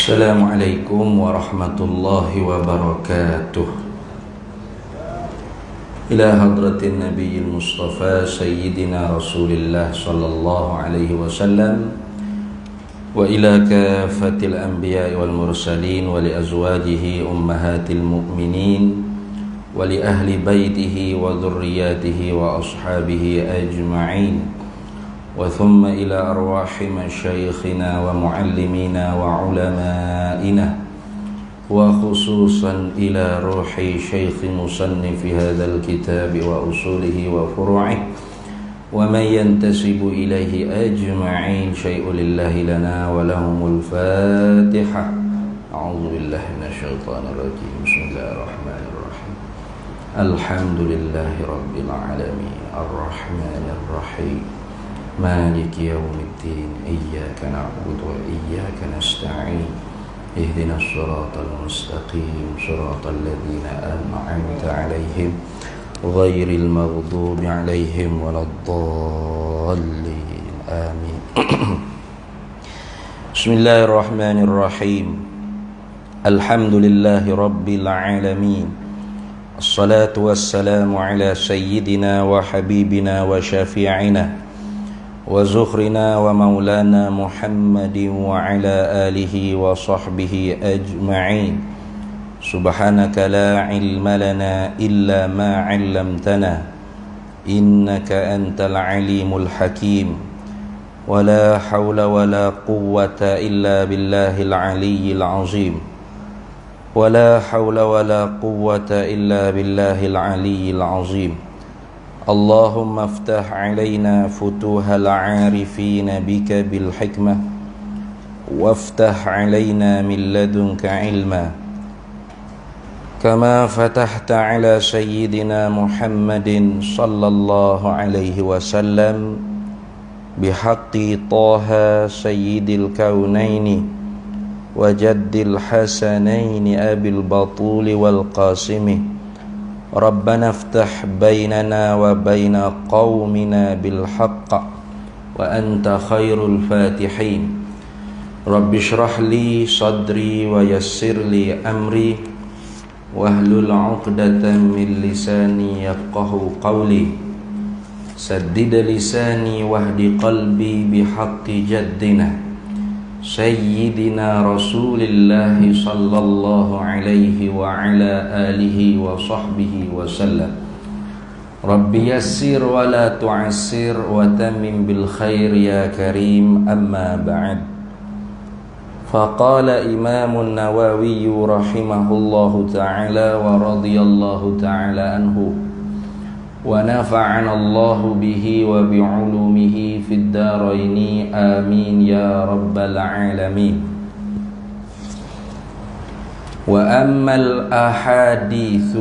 Assalamualaikum warahmatullahi wabarakatuh. Ila hadratin nabiyil mustafa sayyidina rasulillah sallallahu alaihi wasallam wa ila kafatil anbiya wal mursalin wa li azwajihi ummahatil mu'minin wa li ahli baitihi wa dhurriyyatihi wa ashabihi ajma'in. وثم إلى أرواح مشايخنا ومعلمينا وعلمائنا وخصوصا إلى روح شيخ مصنف هذا الكتاب وأصوله وفروعه ومن ينتسب إليه أجمعين. شيء لله لنا ولهم الفاتحة. أعوذ بالله من الشيطان الرجيم. بسم الله الرحمن الرحيم. الحمد لله رب العالمين الرحمن الرحيم مالك يوم الدين إياك نعبد وإياك نستعين اهدنا الصراط المستقيم صراط الذين أنعمت عليهم غير المغضوب عليهم ولا الضالين آمين. بسم الله الرحمن الرحيم. الحمد لله رب العالمين. الصلاة والسلام على سيدنا وحبيبنا وشفيعنا وزخرنا ومولانا محمد وعلى آله وصحبه أجمعين. سبحانك لا علم لنا إلا ما علمتنا إنك أنت العليم الحكيم. ولا حول ولا قوة إلا بالله العلي العظيم. ولا حول ولا قوة إلا بالله العلي العظيم. اللهم افتح علينا فتوح العارفين بك بالحكمة وافتح علينا من لدنك علما كما فتحت على سيدنا محمد صلى الله عليه وسلم بحق طه سيد الكونين وجد الحسنين أبي البطول والقاسم. ربنا افتح بيننا وبين قومنا بالحق وأنت خير الفاتحين. رب اشرح لي صدري ويسر لي أمري واحلل عقدة من لساني يفقه قولي. سدد لساني واهد قلبي بحق جدنا سيدنا رسول الله صلى الله عليه وعلى آله وصحبه وسلم. رب يسر ولا تعسر وتمم بالخير يا كريم. أما بعد. فقال إمام النووي رحمه الله تعالى ورضي الله تعالى عنه ونفعنا الله به وبعلومه في الدارين آمين يا رب العالمين. وأما الأحاديث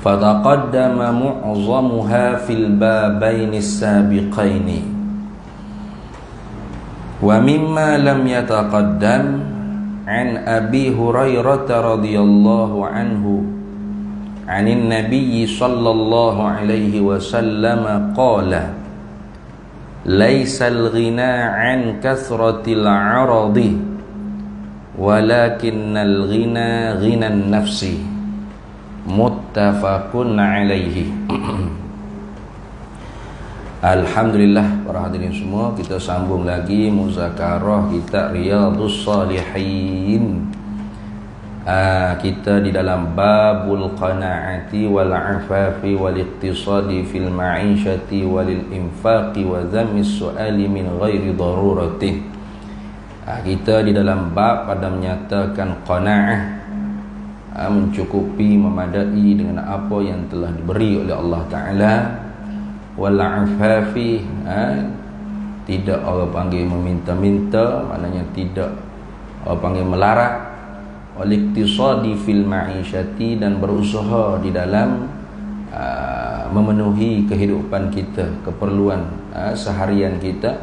فتقدم معظمها في البابين السابقين. ومما لم يتقدم عن أبي هريرة رضي الله عنه عن النبي صلى الله عليه وسلم قال ليس الغنى عن كثرة العرض ولكن الغنى غنى النفس. متفق عليه. Alhamdulillah, para hadirin semua, kita sambung lagi muzakarah kita Riyadhus Shalihin. Kita di dalam babul qanaati wal afafi wal iqtisadi fil ma'isyati walil infaqi wa dhammis su'ali min ghairi darurati. Kita di dalam bab pada menyatakan qanaah, mencukupi, memadai dengan apa yang telah diberi oleh Allah Ta'ala. Wal afafi, tidak orang panggil meminta-minta, maknanya tidak orang panggil melarat. Wal-iqtisadi fil ma'isyati, dan berusaha di dalam memenuhi kehidupan kita, keperluan seharian kita.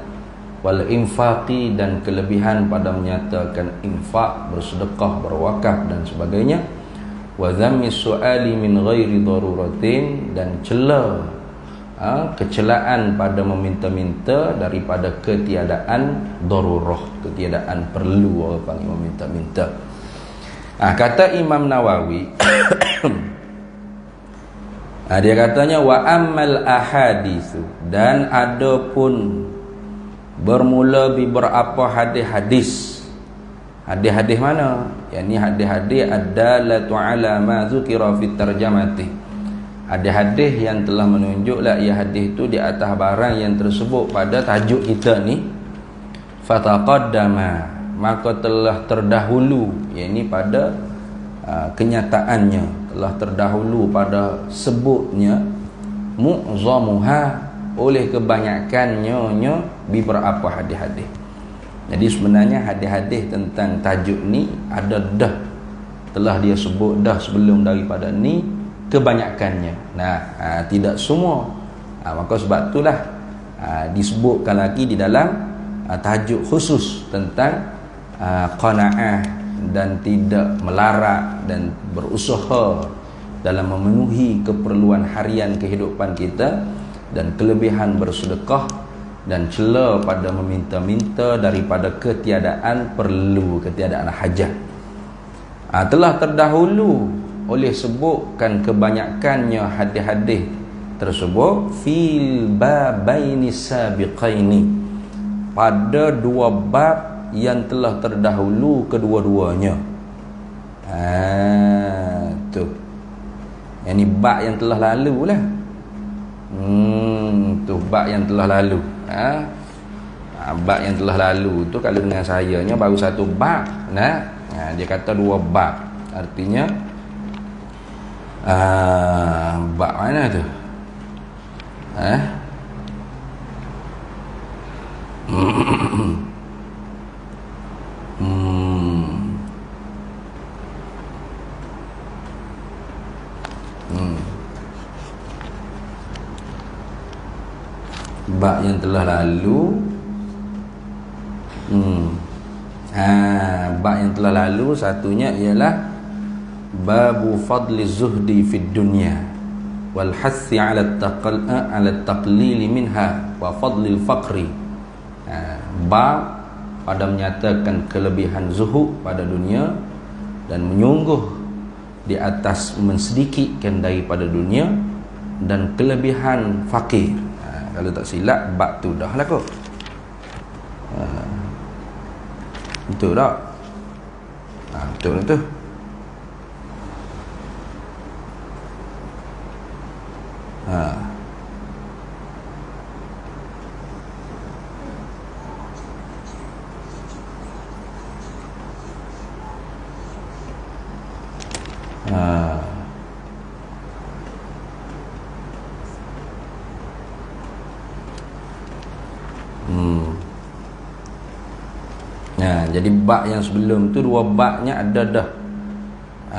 Wal-infaqi, dan kelebihan pada menyatakan infak, bersedekah, berwakaf dan sebagainya. Wa dhammis su'ali min ghairi daruratin, dan cela kecelaan pada meminta-minta daripada ketiadaan darurah, ketiadaan perlu orang panggil meminta-minta. Kata Imam Nawawi dia katanya wa ammal ahaditsu, dan adapun bermula beberapa hadis-hadis. Hadis-hadis mana? Yakni hadis-hadis ad-dalatu ala ma dzukira fi tarjamati. Hadis-hadis yang telah menunjuklah ia hadis itu di atas barang yang tersebut pada tajuk kita ni. Fataqaddama, maka telah terdahulu, yakni pada kenyataannya, telah terdahulu pada sebutnya, mu'zamuha, oleh kebanyakannya beberapa hadis-hadis. Jadi sebenarnya hadis-hadis tentang tajuk ni ada dah, telah dia sebut dah sebelum daripada ni kebanyakannya. Tidak semua. Maka sebab itulah disebutkan lagi di dalam tajuk khusus tentang qanaah dan tidak melarat dan berusaha dalam memenuhi keperluan harian kehidupan kita, dan kelebihan bersedekah dan cela pada meminta-minta daripada ketiadaan perlu, ketiadaan hajat. Telah terdahulu oleh sebutkan kebanyakannya hadis-hadis tersebut fil babaini sabiqaini, pada dua bab yang telah terdahulu kedua-duanya. Tu. Yang ni bab yang telah lalu lah. Tu bab yang telah lalu. Bab yang telah lalu tu kalau dengan sayanya baru satu bab. Dia kata dua bab. Artinya bab mana tu? Bab yang telah lalu. Bab yang telah lalu satunya ialah babu fadli zuhdi fid dunya wal hassi ala taqlil minha wa fadlil faqri. Bab pada menyatakan kelebihan zuhud pada dunia dan menyungguh di atas mensedikitkan daripada dunia, dan kelebihan fakir. Kalau tak silap bab tu dah lah kot. Betul tak? Betul lah tu. Jadi bab yang sebelum tu, dua babnya ada dah.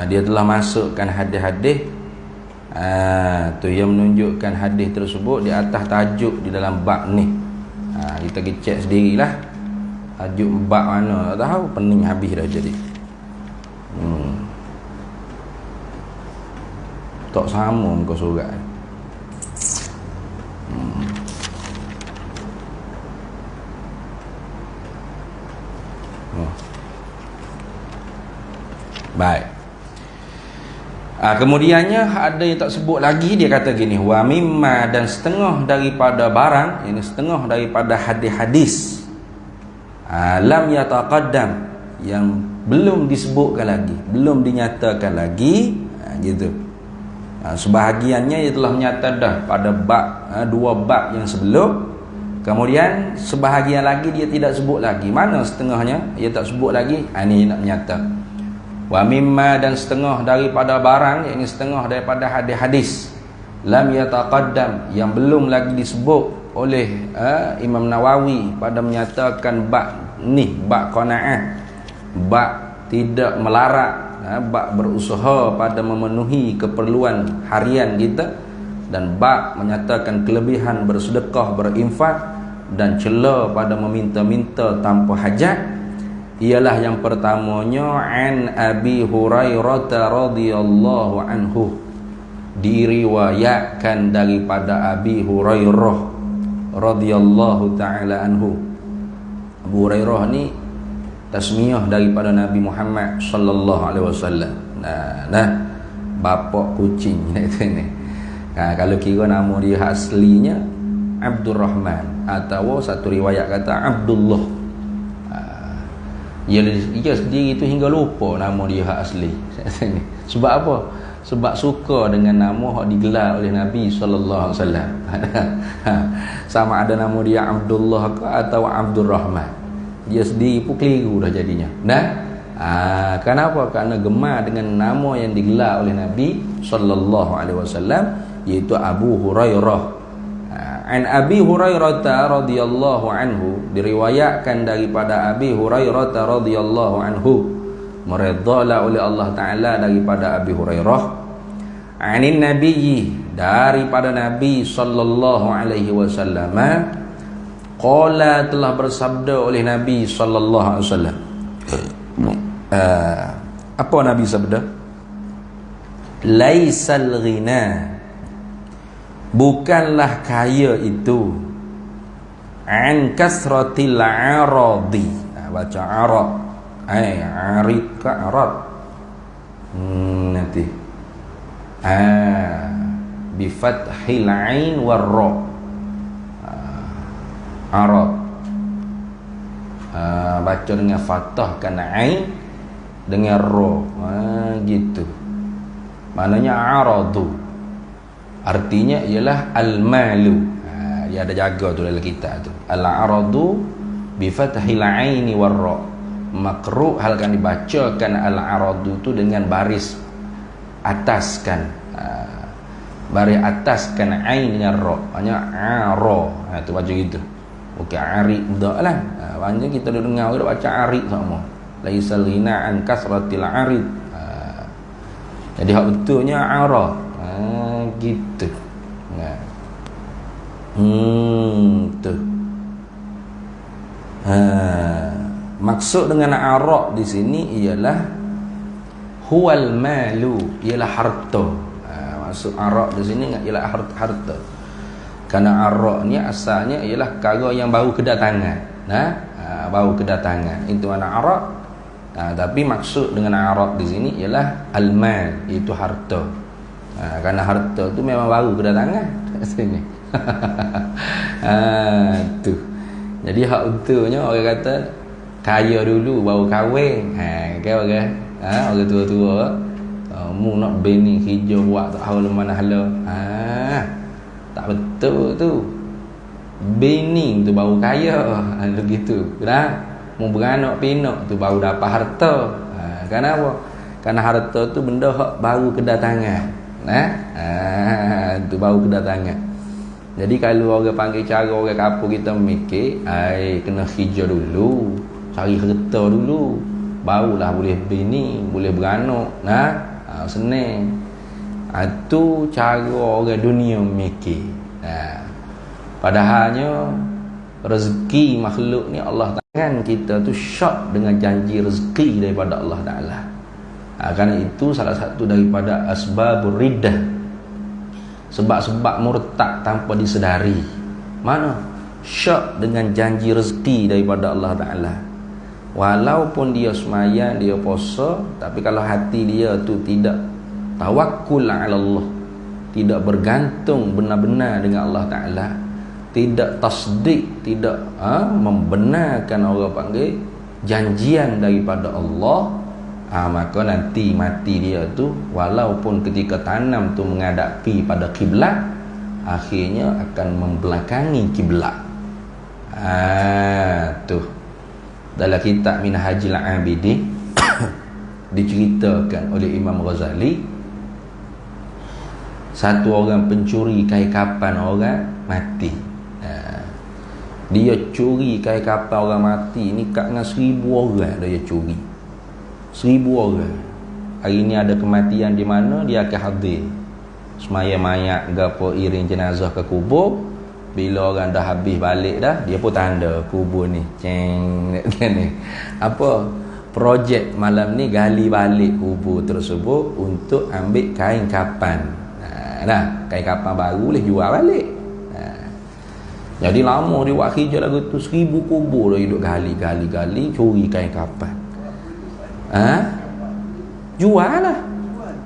Dia telah masukkan hadis-hadis tu yang menunjukkan hadis tersebut di atas tajuk di dalam bab ni. Kita pergi cek sendirilah tajuk bab mana, tak tahu, pening habis dah jadi. Tak sama muka surat. Baik. Kemudiannya ada yang tak sebut lagi, dia kata gini, wa mimma, dan setengah daripada barang, ini setengah daripada hadis-hadis lam yataqaddam, yang belum disebutkan lagi, belum dinyatakan lagi, gitu. Sebahagiannya ia telah menyata dah pada bab, dua bab yang sebelum. Kemudian sebahagian lagi dia tidak sebut lagi. Mana setengahnya ia tak sebut lagi, ini nak menyata. Wa mimma, dan setengah daripada barang, yakni setengah daripada hadis-hadis lam yataqaddam, yang belum lagi disebut oleh Imam Nawawi pada menyatakan bab ni, bab qanaah, bab tidak melarat, bab berusaha pada memenuhi keperluan harian kita, dan bab menyatakan kelebihan bersedekah, berinfak, dan cela pada meminta-minta tanpa hajat. Ialah yang pertamanya an Abi Hurairah radhiyallahu anhu, diriwayatkan daripada Abi Hurairah radhiyallahu taala anhu. Abu Hurairah ni tasmiyah daripada Nabi Muhammad sallallahu alaihi wasallam. Nah, bapak kucing ni. Kalau kira nama dia aslinya Abdurrahman, atau satu riwayat kata Abdullah. Ia sendiri tu hingga lupa nama dia asli. Sebab apa? Sebab suka dengan nama yang digelar oleh Nabi sallallahu alaihi wasallam. Sama ada nama dia Abdullah ke atau Abdurrahman, dia sendiri pun keliru dah jadinya. Kenapa? Kerana gemar dengan nama yang digelar oleh Nabi sallallahu alaihi wasallam, iaitu Abu Hurairah. An Abi Hurairah radhiyallahu anhu, diriwayatkan daripada Abi Hurairah radhiyallahu anhu, meredhalah oleh Allah Ta'ala daripada Abi Hurairah, anin nabiyyi, daripada Nabi sallallahu alaihi wasallam, qala, telah bersabda oleh Nabi sallallahu alaihi wasallam. Apa Nabi sabda? Laisal ghina, bukanlah kaya itu, an kasratil aradi. Baca arad, arid ke arad, nanti bi fathil ain war ra, arad. Baca dengan fathahkan ain dengan ra, gitu. Maknanya aradu, artinya ialah al-malu. Dia ada jaga tu dalam kitab tu. Al-aradu bi fathil aini war ra. Makruh hal kan dibacakan al-aradu tu dengan baris ataskan, baris ataskan ain dengan ra. Maknanya ara. Tu baca gitu. Bukan arid dak lah. Banyak kita dah dengar orang baca arid sama. Laisal ghina an kasratil arid. Jadi hak betulnya ara. Gitu. Tu. Maksud dengan arak di sini ialah huwal malu, ialah harta. Maksud arak di sini ialah harta. Kerana arak ni asalnya ialah perkara yang baru kedatangan. Baru kedatangan. Itu makna arak. Tapi maksud dengan arak di sini ialah al-mal, itu harta. Kerana harta tu memang baru kedatangan kat sini. Tu. Jadi hak betulnya orang kata kaya dulu baru kahwin. Kan orang? Orang tua-tua, mu nak bini hijau buat tak tahu mana hala. Tak betul tu. Bini tu baru kaya. Begitu. Dah. Mu beranak pinak tu baru dapat harta. Kenapa? Kerana harta tu benda hak baru kedatangan. Tu baru kedatangan. Jadi kalau orang panggil cara orang kampung kita mikir, kena hijau dulu, cari harta dulu, barulah boleh bini, boleh beranak. Senang. Itu cara orang dunia mikir. Padahalnya rezeki makhluk ni Allah Ta'ala, kita tu syok dengan janji rezeki daripada Allah Ta'ala. Kerana itu salah satu daripada asbabur riddah, sebab-sebab murtad tanpa disedari. Mana? Syok dengan janji rezeki daripada Allah Ta'ala. Walaupun dia sembahyang, dia puasa, tapi kalau hati dia tu tidak tawakkul ala Allah, tidak bergantung benar-benar dengan Allah Ta'ala, tidak tasdik, tidak membenarkan orang panggil janjian daripada Allah, maka nanti mati dia tu walaupun ketika tanam tu menghadapi pada kiblat, akhirnya akan membelakangi kiblat. Tu dalam kitab Minhajul Abidin diceritakan oleh Imam Ghazali, satu orang pencuri kain kapan orang mati. Dia curi kain kapan orang mati ni kat dengan 1000 orang dia curi. 1000 orang. Hari ni ada kematian di mana, dia akan hadir. Semaya mayat gapo iring jenazah ke kubur. Bila orang dah habis balik dah, dia pun tanda kubur ni. Ni. Apa? Projek malam ni gali balik kubur tersebut untuk ambil kain kapan. Nah, kain kapan baru boleh jual balik. Jadi lama dia buat hijau lagu tu 1000 kubur dah hidup gali curi kain kapan. Jual lah.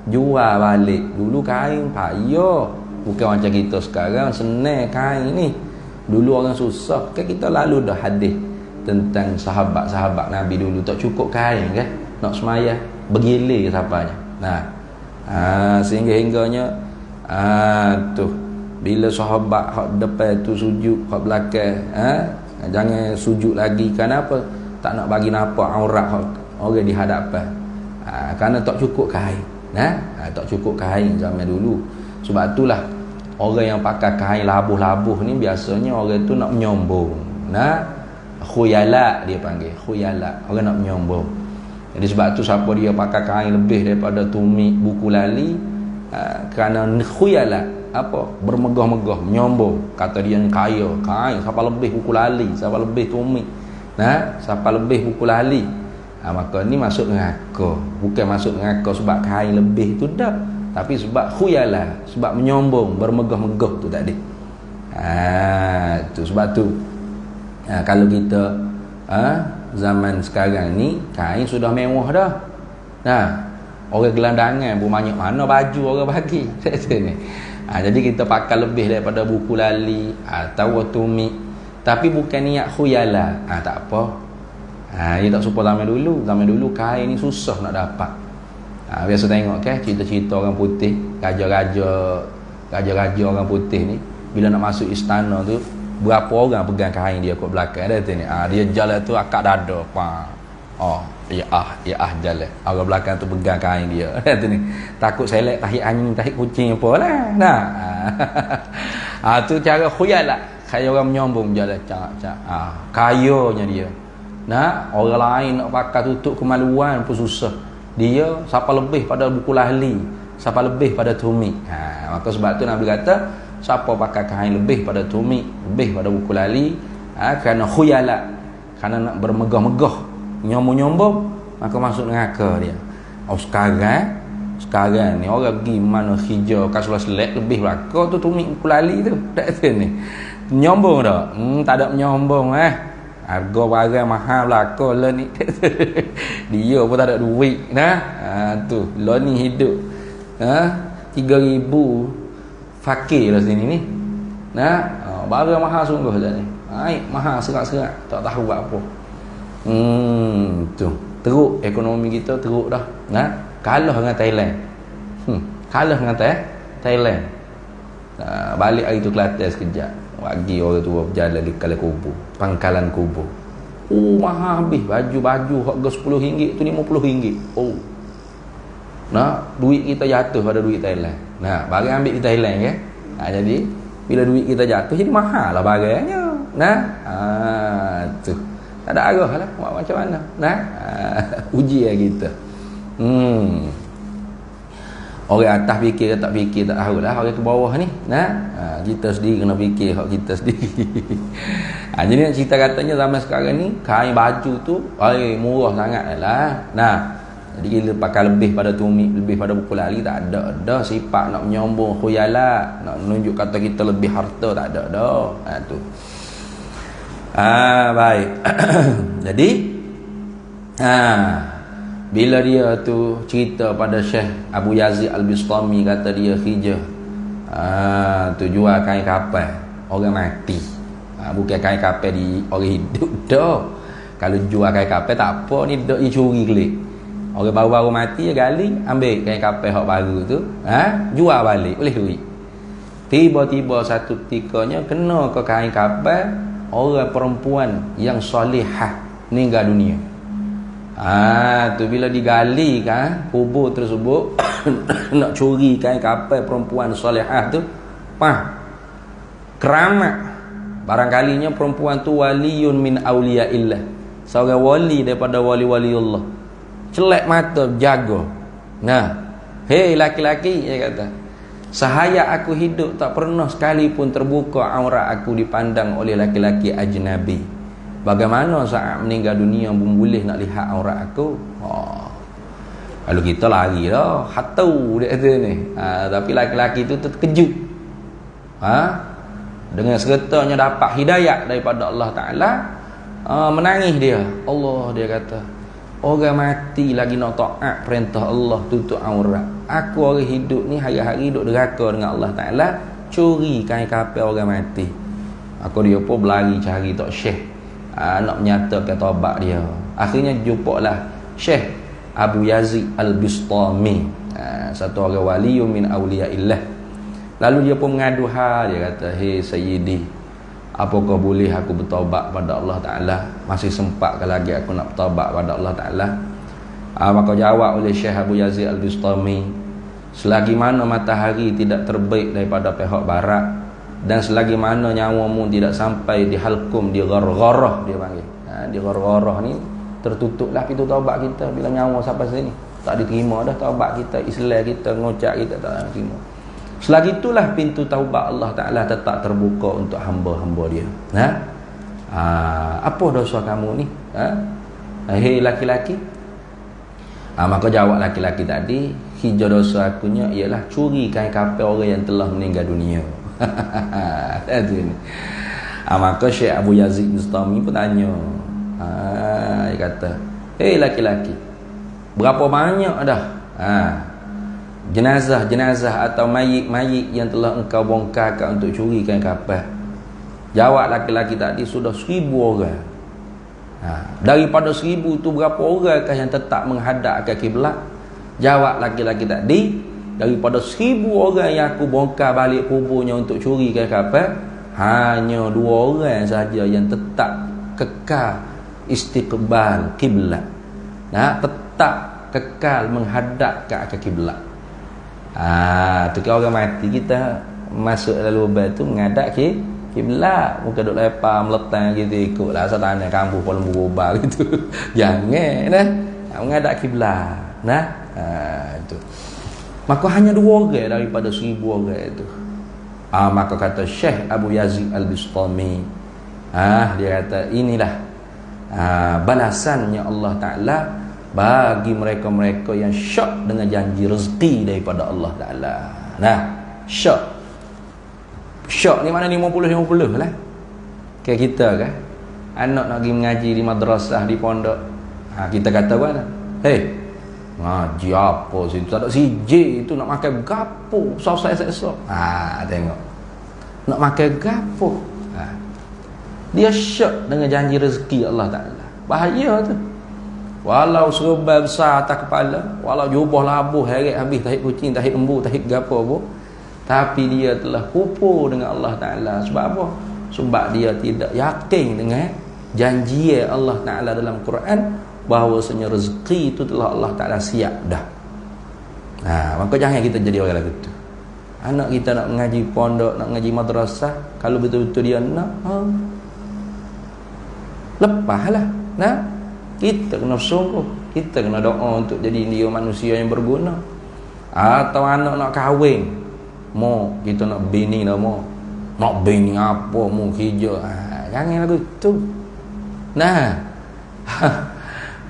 Jual balik. Dulu kain payah. Bukan macam kita sekarang senang kain ni. Dulu orang susah. Kan kita lalu dah hadis tentang sahabat-sahabat Nabi dulu tak cukup kain kan. Nak semaya bergilir siapanya. Nah. Sehingga-hingganya tu bila sahabat hak depan tu sujud, hak belakang jangan sujud lagi. Kenapa? Tak nak bagi nampak aurat orang di hadapan. Kerana tak cukup kain. Tak cukup kain zaman dulu. Sebab itulah orang yang pakai kain labuh-labuh ni biasanya orang tu nak menyombong. Khuyala dia panggil, khuyala. Orang nak menyombong. Jadi sebab tu siapa dia pakai kain lebih daripada tumit buku lali, kerana khuyala, apa, bermegah-megah, menyombong, kata dia kaya, kain siapa lebih buku lali, siapa lebih tumit, siapa lebih buku lali. Maka ni masuk neraka. Bukan masuk neraka sebab kain lebih tu dah, tapi sebab khuyala, sebab menyombong, bermegah-megah tu tadi. Tu sebab tu kalau kita zaman sekarang ni kain sudah mewah dah. Orang gelandangan pun banyak mana baju orang bagi. Jadi kita pakai lebih daripada buku lali atau tumit, tapi bukan niat khuyala. Tak apa. Dia tak serupa zaman dulu. Zaman dulu kain ni susah nak dapat. Biasa tengok kan cerita-cerita orang putih, raja-raja orang putih ni bila nak masuk istana tu, berapa orang pegang kain dia kat belakang dia tu ni. Dia jalan tu akak dada. Ya jalan. Orang belakang tu pegang kain dia. Tu ni. Takut selek tahi anjing, tahi kucing apalah. Tu cara khuyala. Kaya orang menyombong jalan cak. Kayanya dia. Orang lain nak pakai tutup kemaluan pun susah. Dia siapa lebih pada buku lahli, siapa lebih pada tumit. Maka sebab tu Nabi kata, siapa pakai kain lebih pada tumit, lebih pada buku lali, kerana khuyala, kerana nak bermegah-megah, nyombong-nyombong, maka masuk neraka dia. Sekarang ni orang pergi mana hijau kasulah selek lebih belaka tu tumit buku lali tu. Tak ni. Nyombong dah. Tak ada menyombong harga barang mahal belaka lah ni. Dia pun tak ada duit tu lah ni hidup 3,000 fakir lah sini ni. Barang mahal sungguh dah ni. Mahal serak-serak, tak tahu buat apa. Tu teruk ekonomi kita, teruk dah. Kalah dengan Thailand. Kalah dengan Thailand. Balik hari tu Kelantan sekejap, bagi orang tua berjalan di kala kubur, pangkalan kubur. Mahal habis. Baju harga RM10 tu RM50. Duit kita jatuh pada duit Thailand. Barang ambil di Thailand kan. Jadi bila duit kita jatuh, jadi mahal lah barangnya. Tu tak ada arah lah. Buat macam mana? Ujian kita. Orang atas fikir ke tak fikir tak tahu lah. Orang ke bawah ni kita sendiri kena fikir hak kita sendiri. Jadi nak cerita katanya zaman sekarang ni kain baju tu murah sangat lah. Jadi kita pakai lebih pada tumit, lebih pada buku lali, tak ada dah sifat nak menyombong khuyala, nak menunjuk kata kita lebih harta, tak ada dah. Tu baik. Jadi bila dia tu cerita pada Syekh Abu Yazid Al-Bistami, kata dia hijau tu jual kain kapal orang mati. Bukan kain kapal di orang hidup dah. Kalau jual kain kapal tak apa, ni dak dicuri kelik. Orang baru-baru mati dia gali, ambil kain kapal hak baru tu, jual balik oleh duit. Tiba-tiba satu ketikanya kena ke kain kapal orang perempuan yang solehah meninggal dunia. Tu bila digali kan kubur tersebut nak curi kain kapal perempuan solehah tu, keramat. Barangkalinya perempuan tu waliyun min auliyaillah, seorang wali daripada wali-wali Allah. Celak mata jaga. Hei laki-laki, dia kata, sehayat aku hidup tak pernah sekalipun terbuka aurat aku dipandang oleh laki-laki ajnabi. Bagaimana saat meninggal dunia boleh nak lihat aurat aku? Kalau kita lari dah, hatau dia kata ni. Tapi laki-laki tu terkejut. Dengan seretanya dapat hidayat daripada Allah Ta'ala, menangis dia. Allah, dia kata, orang mati lagi nak taat perintah Allah, tutup aurat. Aku orang hidup ni hari-hari duduk deraka dengan Allah Ta'ala, curi kain kapal orang mati. Aku dia pun berlari cari Tok Syekh, nak menyatakan taubat dia. Akhirnya jumpalah Syekh Abu Yazid Al-Bistami, satu orang wali min awliyaillah. Lalu dia pun mengadu hal, dia kata, "Hei Sayyidi, apakah boleh aku bertaubat pada Allah Ta'ala? Masih sempat ke lagi aku nak bertaubat pada Allah Ta'ala?" Maka jawab oleh Syekh Abu Yazid Al-Bistami, "Selagi mana matahari tidak terbit daripada pihak barat, dan selagi mana nyawamu tidak sampai di halkum, di ghargharah," dia panggil. Di ghargharah ni tertutuplah pintu taubat kita. Bila nyawa sampai sini, tak diterima dah taubat kita, Islam kita, ngocak kita tak diterima. Selagi itulah pintu taubat Allah Ta'ala tetap terbuka untuk hamba-hamba dia. Apa dosa kamu ni? Hei laki-laki. Maka jawab laki-laki tadi, hijau dosa akunya ialah curi kain kapal orang yang telah meninggal dunia. Maka Syekh Abu Yazid Bistami pun tanya, dia kata, "Hei laki-laki, berapa banyak dah jenazah-jenazah atau mayit-mayit yang telah engkau bongkarkan untuk curi kain kapal?" Jawab laki-laki tadi, "Sudah 1,000 orang." Daripada 1,000 tu berapa orangkah yang tetap menghadap ke kiblat? Jawab laki-laki tadi, "Daripada 1,000 orang yang aku bongkar balik kuburnya untuk curi kain kapal, hanya 2 orang saja yang tetap kekal istiqbal kiblat. Tetap kekal menghadap ke arah kiblat." Tu kalau orang mati kita masuk dalam lubang tu menghadap ke kiblat, bukan duk lepas meletang gitu ikutlah asal tanah kampung pun lembu ubah gitu. Jangan menghadap kiblat. Itu. Maka hanya 2 orang daripada 1,000 orang itu. Maka kata Syekh Abu Yazid Al-Bistami, dia kata, inilah balasannya Allah Ta'ala bagi mereka-mereka yang syak dengan janji rezeki daripada Allah Ta'ala. Syak ni mana 50-50 lah. Kayak kita kan, anak nak pergi mengaji di madrasah, di pondok, kita kata apa? "Hei, ngaji apa situ? Tak ada CJ itu nak makan gapo? Susah-susah." Tengok. Nak makan gapo? Dia syak dengan janji rezeki Allah Ta'ala. Bahaya tu. Walau serba besar atas kepala, walau jubah labuh heret habis, tahid kucing, tahid lembu, tahid gapo apa, tapi dia telah kufur dengan Allah Ta'ala. Sebab apa? Sebab dia tidak yakin dengan janji Allah Ta'ala dalam Quran, bahawasanya rezeki itu telah Allah Ta'ala siap dah. Maka jangan kita jadi orang lagu tu. Anak kita nak mengaji pondok, nak mengaji madrasah, kalau betul-betul dia nak, lepaslah. Kita kena sungguh, kita kena doa untuk jadi dia manusia yang berguna. Atau anak nak kahwin, kita nak bini dah, nak bini apa, hijau, jangan lagu tu.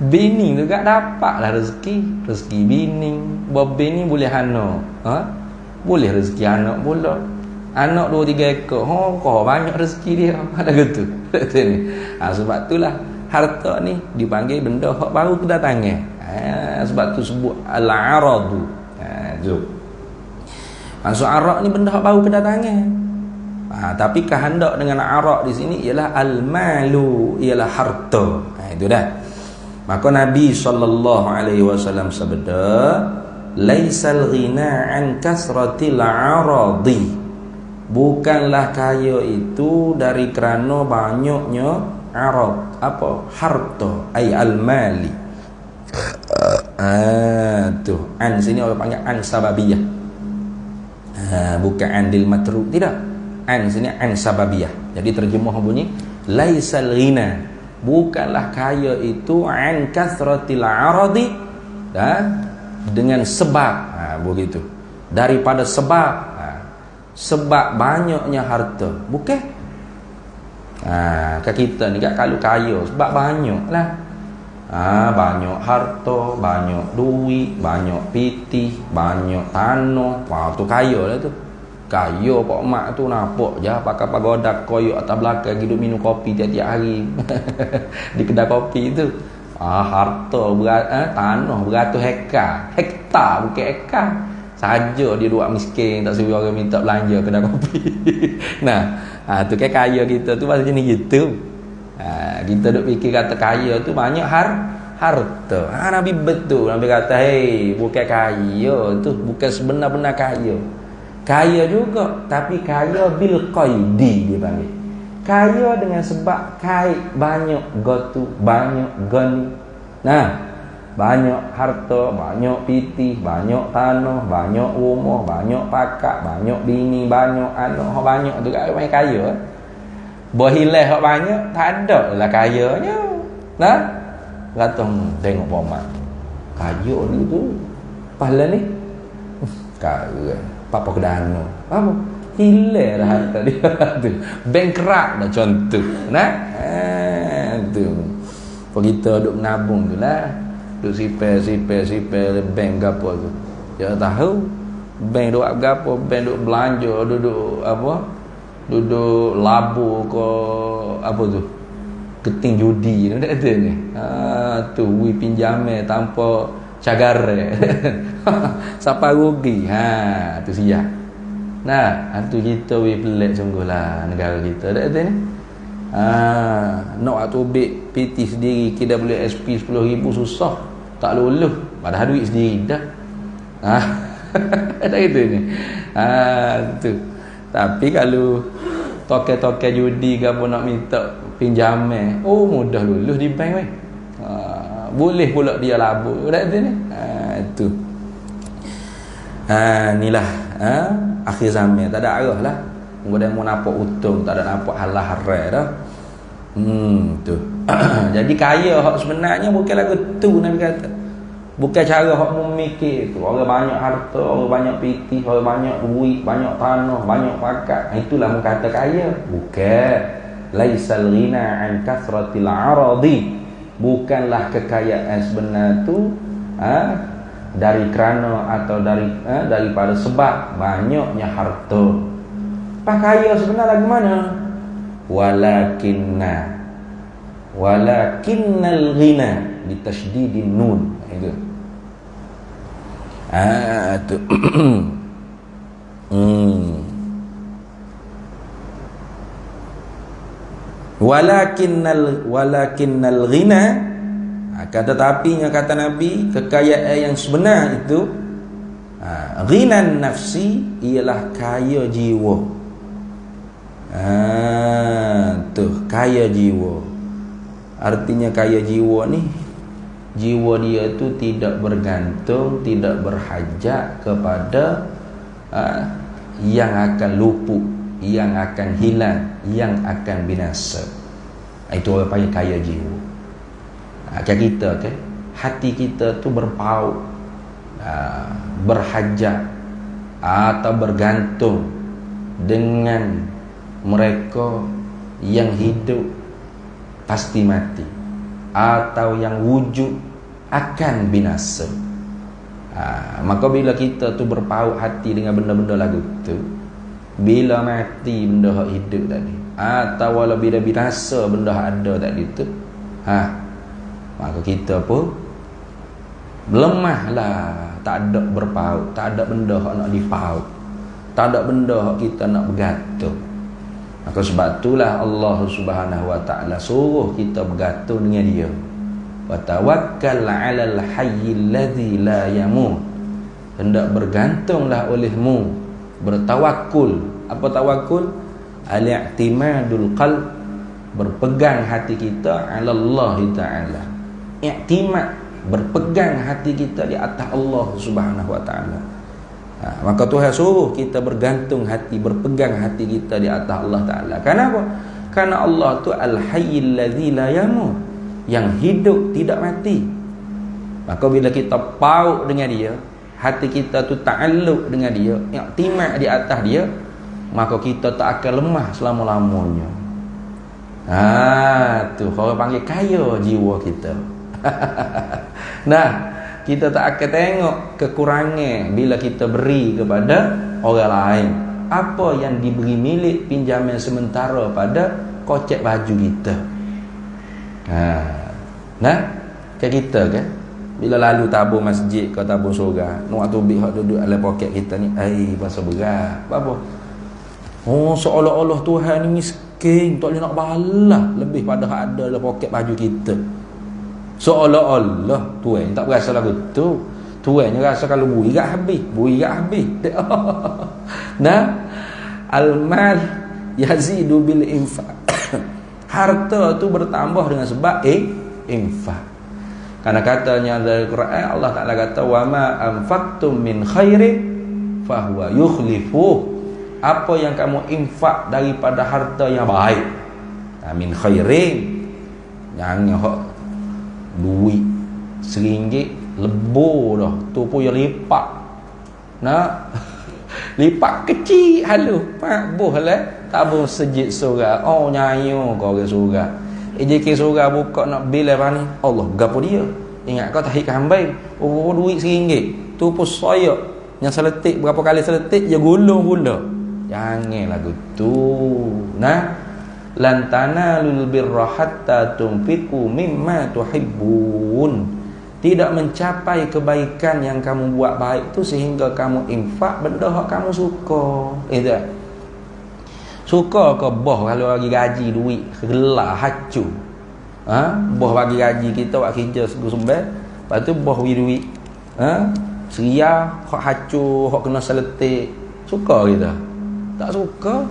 Bini tu tak dapatlah rezeki bini. Bini boleh anak, boleh rezeki anak pula. Anak 2-3 ekor, kau banyak rezeki dia. Ada gitu. Sebab itulah harta ni dipanggil benda hak baru kedatangan. Sebab tu sebut al-aradu. Maksud arak ni benda hak baru kedatangan. Tapi kehendak dengan arak di sini ialah al-malu, ialah harta. Itu dah. Maka Nabi SAW sabda, "Laisal ghina an kasratil aradi." Bukanlah kaya itu dari kerana banyaknya arad. Apa? Harta, ay al-mali. Tu an sini orang panggil an sababiyah. Bukan an lil matruk, tidak. An sini an sababiyah. Jadi terjemah bunyi laisal ghina, bukanlah kaya itu an kasratil aradi, dengan sebab begitu, daripada sebab banyaknya harta. Bukan kat kita ni, kat kalau kaya sebab banyak lah. Banyak harta, banyak duit, banyak piti, banyak tanah. Wah, tu kaya lah tu. Kaya pak mak tu nampak je pakai pagoda koyok atas belakang hidup minum kopi tiap-tiap hari di kedai kopi tu. Harta tanah beratus hektar bukan ekar. Saja dia duk miskin tak suruh orang minta belanja kedai kopi. Tu kan kaya kita tu pasal jenis gitu. Kita duk fikir kata kaya tu banyak harta. Nabi betul. Nabi kata, bukan kaya tu, bukan sebenar-benar kaya. Kaya juga, tapi kaya bil qaidi dia panggil. Kaya dengan sebab kait, banyak gotu, banyak gani. Banyak harta, banyak piti, banyak tanah, banyak rumah, banyak pakak, banyak bini, banyak anak, banyak tu kan kaya. Berhilang hak banyak, tak ada lah kayanya. Kata tengok pomak. Kaya ni tu. Pahala ni. Kaya. Papa kedana. Apa? Hilang dah harta dia tu. Bankrupt dah contoh. Tu. Apa kita duk menabung tu lah. Duk sipir bank gapo tu. Dia tahu bank duk gapo, bank duk belanja, duduk apa? Duduk labu ke apa tu? Keting judi tu tak ada ni. Tu pinjam tanpa cagar. Siapa rugi? Tu siap. Tu kita pelik sungguhlah negara kita. Tak ada ni. Nak waktu ambil PT sendiri KWSP 10,000 susah. Tak lulus. Padahal duit sendiri dah. Tak gitu ni. Tu. Tapi kalau toke-toke judi ke apa nak minta pinjaman, mudah lulus di bank weh. Boleh pula dia labur. Tak ada ni. Tu. Inilah akhir zaman. Tak ada arah lah. Kemudian mau nampak untung, tak ada nampak halal haram dah. Tu. Jadi kaya hak sebenarnya bukan lagu tu Nabi kata. Bukan cara hak memikir tu. Orang banyak harta, orang banyak piti, orang banyak duit, banyak tanah, banyak pakat. Itulah kata kaya. Bukan. Laisal ghina an kasratil aradi. Bukanlah kekayaan sebenar tu dari kerana atau daripada sebab banyaknya harta. Kaya sebenar lagu mana? Walakinnal ghina bitasydidin nun. Itu. Tu. Walakinnal ghina, tetapinya kata Nabi, kekayaan yang sebenar itu ghinan nafsi, ialah kaya jiwa. Kaya jiwa. Artinya kaya jiwa ni, jiwa dia tu tidak bergantung, tidak berhajat kepada yang akan luput, yang akan hilang, yang akan binasa. Itu orang panggil kaya jiwa. Macam kita kan, hati kita tu berpaut, berhajat atau bergantung dengan mereka yang hidup pasti mati, atau yang wujud akan binasa. Maka bila kita tu berpaut hati dengan benda-benda lagu tu, bila mati benda hak hidup tadi, atau walau bila binasa benda hak ada tadi tu, maka kita pun lemahlah. Tak ada berpaut, tak ada benda hak nak dipaut, tak ada benda hak kita nak bergantung. Maka sebab itulah Allah Subhanahu wa taala suruh kita bergantung dengan dia. Wa tawakkal 'alal hayyil ladzi la yamut. Hendak bergantunglah olehmu, bertawakul. Apa tawakul? Al-i'timadul qalb, berpegang hati kita 'ala Allah taala. I'timad, berpegang hati kita di atas Allah Subhanahu wa taala. Maka Tuhan suruh kita bergantung hati, berpegang hati kita di atas Allah Ta'ala. Kenapa? Karena Allah tu Al-Hayyil Ladzi La Yamut, yang hidup tidak mati. Maka bila kita paut dengan dia, hati kita tu ta'alluq dengan dia, i'timad di atas dia, maka kita tak akan lemah selama-lamanya. Tu orang panggil kaya jiwa kita. Nah, kita tak akan tengok kekurangan bila kita beri kepada orang lain. Apa yang diberi milik pinjaman sementara pada kocek baju kita. Nah, kayak kita kan, bila lalu tabung masjid ke tabung surga, nak tubik hak duduk dalam poket kita ni, bahasa berat. Apa? Oh, seolah-olah Tuhan ni miskin, tak boleh nak balas lebih pada hak ada dalam poket baju kita. Seolah-olah Tuhan tak berasa lagu tu. Tuhan ni rasa kalau bui kat habis. Nah, al-mal yazidu bil infaq. Harta tu bertambah dengan sebab infak. Karena katanya dari Quran, Allah Ta'ala kata, wa ma anfaqtum min khairin fahuwa yukhlifuh. Apa yang kamu infak daripada harta yang baik, min khairin, jangan hok duit RM1 lebur dah, tu pun yang lipat. Nah, lipat kecil halu pak boh lah tabung sejid surga. Oh nyayo kau ke surga. EJK surga buka nak bil apa ni, Allah gapo dia. Ingat kau tahik kambing, oh duit RM1, tu pun soyak yang seletik berapa kali seletik je gulung pula. Jangan lagu tu. Nah, lan tanalul birra hatta tunfiqu mimma tuhibbun. Tidak mencapai kebaikan yang kamu buat baik tu sehingga kamu infak benda yang kamu suka. Itu. Suka ke boh kalau bagi gaji duit gelah hacu. Boh bagi gaji kita buat kerja sumber, lepas tu boh bagi duit. Seria hak hacu, hak kena seletik. Suka kita? Tak suka.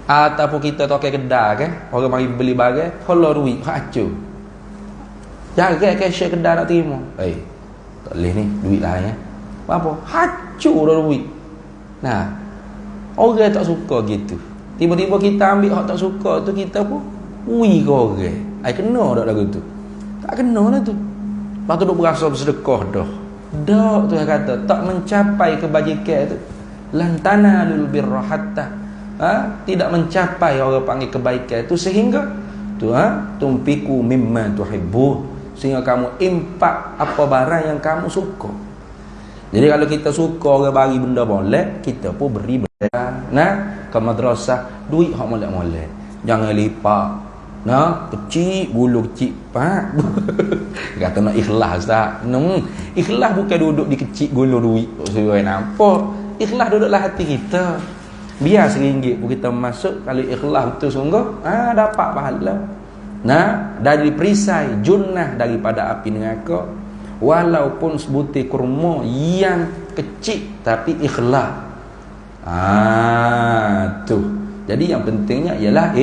Ataupun kita tokai kedai kan, orang mari beli barang, kalau duit hak hacu. Jaga cashier kedai nak terima. Tak boleh ni, duit lah ya. Apa? Hancur dah duit. Nah, orang tak suka gitu. Tiba-tiba kita ambil hak tak suka tu, kita pun ui ke orang. Kena tak lagu tu? Tak kena lah tu. Lepas tu duk berasa bersedekah dah. Dah tu yang kata, tak mencapai kebajikan tu. Lantana lul birra hatta. Tidak mencapai orang panggil kebaikan tu sehingga tu tumpiku mimma tuhibbu, sehingga kamu impak apa barang yang kamu suka. Jadi kalau kita suka orang bagi benda molek, kita pun beri benda. Nah, ke madrasah duit hak molek-molek. Jangan lipat. Nah, kecil bulu kecil pak. Kata nak ikhlas tak? Ikhlas bukan duduk di kecil gulu duit. Suruh nampak. Ikhlas duduklah hati kita. Biar RM1 pun kita masuk, kalau ikhlas betul sungguh, dapat pahala. Nah, dari perisai junnah daripada api neraka, walaupun sebutir kurma yang kecil tapi ikhlas. Tu. Jadi yang pentingnya ialah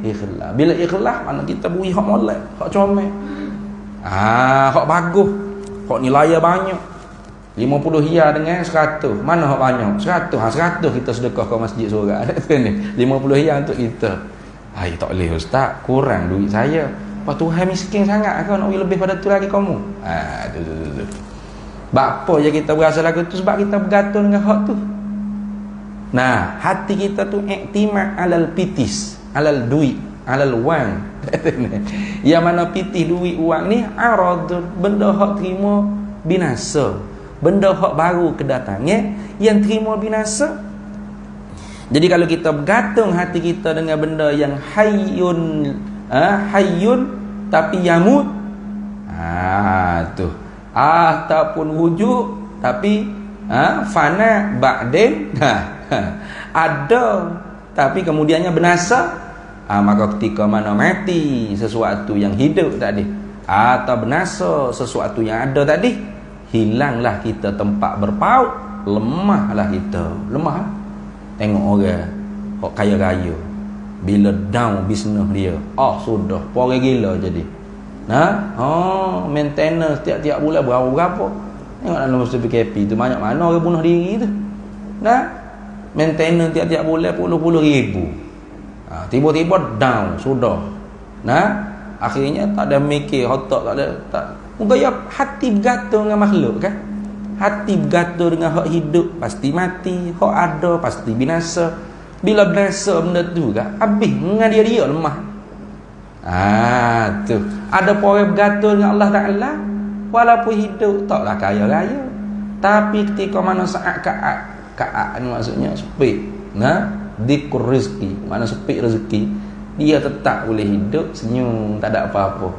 ikhlas. Bila ikhlas, mana kita beri hak molek, hak comel. Hak bagus, hak nilai banyak. 50 hia dengan 100. Mana hak banyak? 100. 100 kita sedekah ke masjid surga. 50 hia untuk kita. Tak boleh ustaz, kurang duit saya. Apa Tuhan miskin sangat kau nak lebih pada tu lagi kamu? Tu. Apa je kita berasa lagu tu sebab kita bergantung dengan hak tu. Nah, hati kita tu iktimad alal pitis, alal duit, alal wang. Yang mana pitih duit wang ni arad, benda hak terima binasa. Benda hak baru kedatangnya yang terima binasa. Jadi kalau kita bergantung hati kita dengan benda yang hayyun tapi yamut, tu. Ataupun wujud tapi fana ba'din, ada tapi kemudiannya binasa, maka ketika mana mati sesuatu yang hidup tadi, atau binasa sesuatu yang ada tadi, hilanglah kita tempat berpaut, lemahlah kita. Lemah. Tengok orang hok kaya-kaya, bila down bisnes dia, sudah pore gila jadi. Maintenance tiap-tiap bulan berapa. Tengok dalam masa PKP tu banyak mana orang bunuh diri tu. Maintenance tiap-tiap bulan puluh ribu. Tiba-tiba down sudah. Akhirnya tak ada mikir, otak tak ada, Mungkin hati bergantung dengan makhluk kan. Hati bergantung dengan hak hidup, pasti mati. Hak ada, pasti binasa. Bila binasa benda tu kan, habis dengan dia lemah. Tu. Ada orang bergantung dengan Allah Ta'ala, walaupun hidup taklah kaya raya, tapi ketika mana saat kaat ni maksudnya sepik, dikur rezeki, mana sepik rezeki, dia tetap boleh hidup senyum, tak ada apa-apa.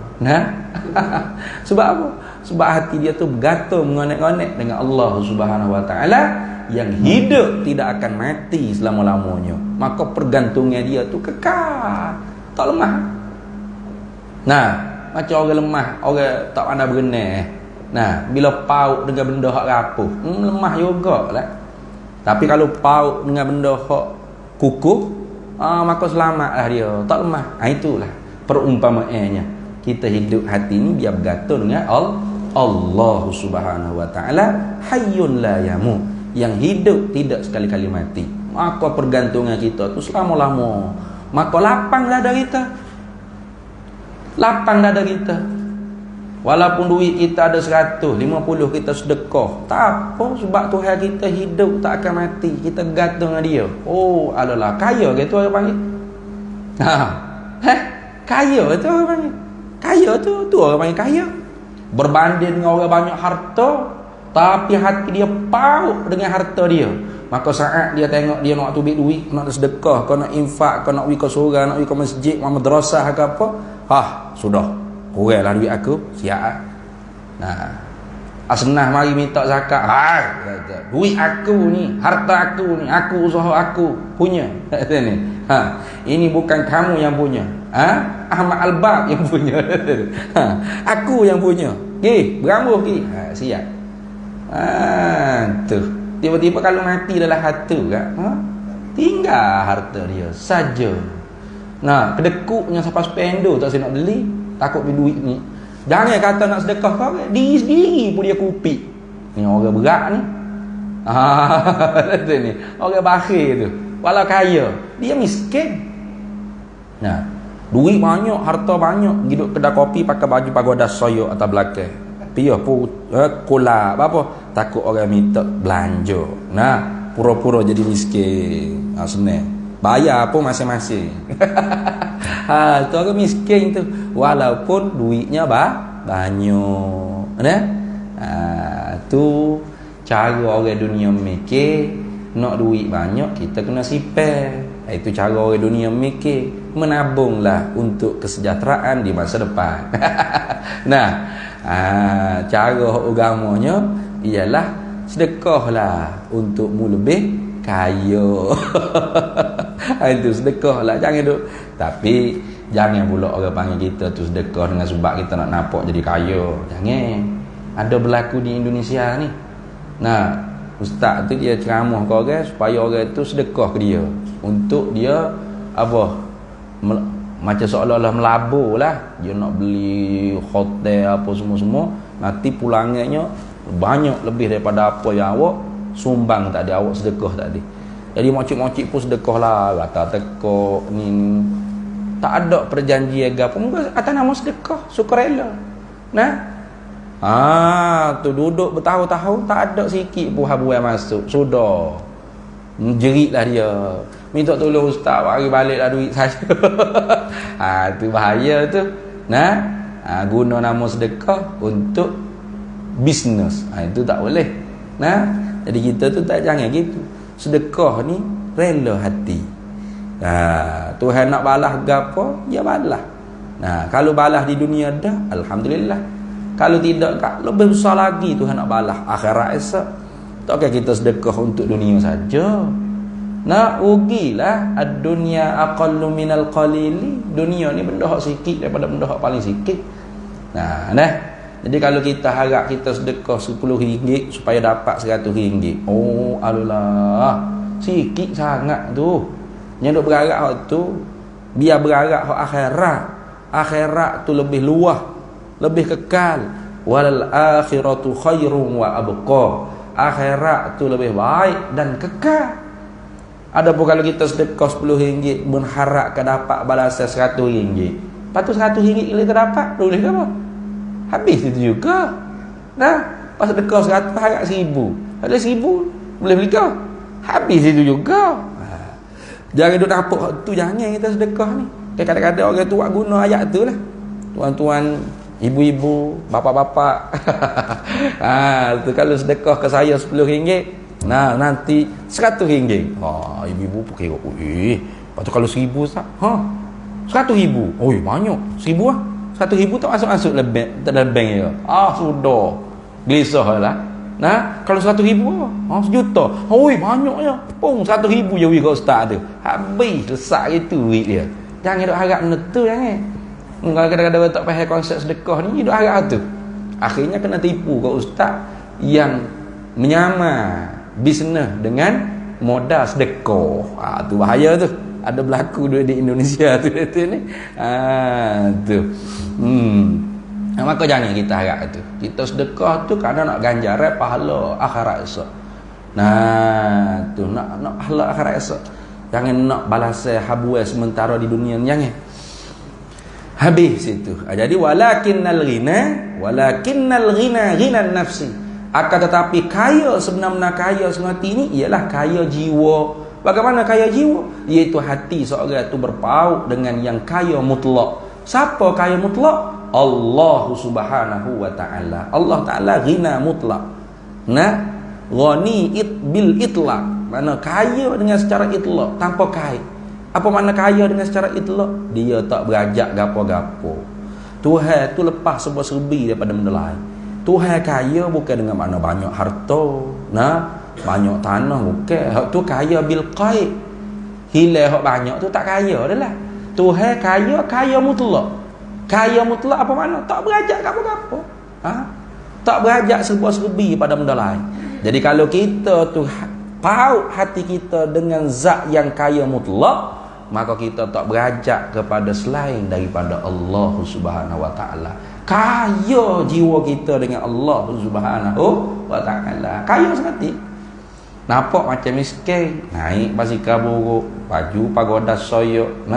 Sebab apa? Sebab hati dia tu bergantung, mengonek-ngonek dengan Allah Subhanahu Wa Ta'ala yang hidup tidak akan mati selama-lamanya. Maka pergantungnya dia tu kekal, tak lemah. Macam orang lemah, orang tak pandai berenang. Bila paut dengan benda hak rapuh, lemah jugalah. Tapi kalau paut dengan benda hak kukuh, maka selamatlah dia, tak lemah. Itulah perumpamaannya. Kita hidup hati ni biar bergantung dengan Allah Subhanahu Wa Ta'ala, hayyun la yamut, yang hidup tidak sekali-kali mati. Maka pergantungan kita tu selama-lama. Maka lapang dada kita. Lapang dada kita. Walaupun duit kita ada 150, kita sedekah, tak apa, sebab Tuhan kita hidup tak akan mati. Kita gantung dengan dia. Adalah kaya gitu orang panggil. Kaya tu orang panggil. Kaya tu orang panggil kaya. Berbanding dengan orang banyak harta, tapi hati dia paut dengan harta dia. Maka saat dia tengok dia nak tubik duit, nak sedekah, kau nak infak, kau nak pergi ke surau, nak pergi ke masjid, madrasah ke apa, sudah, kuranglah duit aku, siap. Asnah mari minta zakat, duit aku ni, harta aku ni, aku usaha aku punya. Ini bukan kamu yang punya, Ahmad Al-Bab yang punya. Aku yang punya. Berambuh siap. Tu. Tiba-tiba kalau mati dalam harta tinggal harta dia saja. Kedekuknya sampai spendo tak saya nak beli, takut beli duit ni. Jangan kata nak sedekah kau, diri sendiri pun dia kupik. Ni orang berat ni. Ni orang bakhil tu. Walau kaya, dia miskin. Duit banyak, harta banyak, hidup kedai kopi pakai baju pagoda soyok atas belakang. Piah pun kolak apa, takut orang minta belanja. Pura-pura jadi miskin. Senang. Bayar pun masing-masing. Tu orang miskin tu, walaupun duitnya banyak. Tu cara orang dunia mikir. Nak duit banyak, kita kena sipar. Itu cara orang dunia mikir. Menabunglah untuk kesejahteraan di masa depan. Cara agamanya ialah sedekahlah untukmu lebih kaya. Itu sedekahlah, jangan duk. Tapi jangan pula orang panggil kita tu sedekah dengan sebab kita nak nampak jadi kaya. Jangan. Ada berlaku di Indonesia ni. Ustaz tu dia ceramah ke orang supaya orang tu sedekah ke dia, untuk dia macam seolah-olah melabur lah. Dia nak beli hotel apa semua-semua, nanti pulangannya banyak lebih daripada apa yang awak sumbang tadi, awak sedekah tadi. Jadi mocik-mocik pun sedekah lah, kata tekok ni. Tak ada perjanjian apa pun atas nama sedekah, sukarela. Tu duduk bertahun-tahun tak ada sikit pun habuai masuk, sudah jeritlah dia, minta tolong ustaz, bagi baliklah duit saya. Tu bahaya tu. Guna nama sedekah untuk bisnes, itu tak boleh. Jadi kita tu tak, jangan gitu. Sedekah ni rela hati. Tuhan nak balas gapo, dia balas. Kalau balas di dunia dah, alhamdulillah. Kalau tidak, lebih besar lagi Tuhan nak balas akhirat esok. Takkah kita sedekah untuk dunia saja? Rugilah. Ad-dunya aqallu minal qalili. Dunia ni benda hak sikit daripada benda hak paling sikit. Jadi kalau kita harap kita sedekah RM10 supaya dapat RM100, alulah, sikit sangat tu. Yang duk berharap hak tu, biar berharap hak akhirat. Akhirat tu lebih luas, lebih kekal. Wal akhiratu khairun wa abqa. Akhirat tu lebih baik dan kekal. Adapun kalau kita sedekah RM10 mengharapkan dapat balasan RM100, lepas tu RM100 kita dapat, boleh ke apa? Habis itu juga. Pas sedekah 100 harap 1000. Ada 1000 boleh beli kau. Habis itu juga. Jangan duk dapat tu, jangan kita sedekah ni. Kadang-kadang orang tu buat guna ayat tu lah. Tuan-tuan, ibu-ibu, bapa-bapa. Tu kalau sedekah ke saya RM10, nah nanti RM100. Ibu-ibu pun kira, lepas tu kalau RM1,000 tak? RM100,000. Banyak. RM1,000 lah. RM100,000 tak masuk-masuk dalam bank je. Sudah. Gelisah lah. Nah, kalau RM100,000 RM1,000,000. Banyaknya. RM100,000 je kat ustaz tu. Habis lesak gitu duit dia. Jangan duk harap benda tu, jangan. Kadang-kadang orang tak faham konsep sedekah ni, duk harap tu. Akhirnya kena tipu kat ustaz yang menyamar bisnes dengan modal sedekah. Tu bahaya tu. Ada berlaku di Indonesia tu ni. Tu. Maka jangan kita harap tu. Kita sedekah tu kerana nak ganjaran pahala akhirat esok. Tu nak pahala akhirat esok. Jangan nak balasan habuai sementara di dunia ni, jangan. Habis situ. Jadi walakinnal ghina ghinan nafsi. Akan tetapi kaya sebenar-benar kaya semati ni ialah kaya jiwa. Bagaimana kaya jiwa? Iaitu hati seorang itu berpaut dengan yang kaya mutlak. Siapa kaya mutlak? Allah Subhanahu wa ta'ala. Allah Ta'ala ghina mutlak. Ghani bil itlaq. Mana kaya dengan secara itlaq, tanpa kait. Apa makna kaya dengan secara itlaq? Dia tak berajak gapo-gapo. Tuhan tu lepas serba-serbi daripada benda lain. Tuhan kaya bukan dengan makna banyak harta, banyak tanah, bukan. Hak tu kaya bil qaid. Hilang hak banyak tu tak kaya dah lah. Tuhan kaya mutlak. Kaya mutlak apa makna? Tak berajak gapo-gapo. Tak berajak serba-serbi pada benda lain. Jadi kalau kita tu paut hati kita dengan zat yang kaya mutlak, maka kita tak berajak kepada selain daripada Allah Subhanahu wa ta'ala. Kaya jiwa kita dengan Allah Subhanahu wa ta'ala. Kaya sekali. Nampak macam miskin, naik basikal buruk, baju pagoda soyok,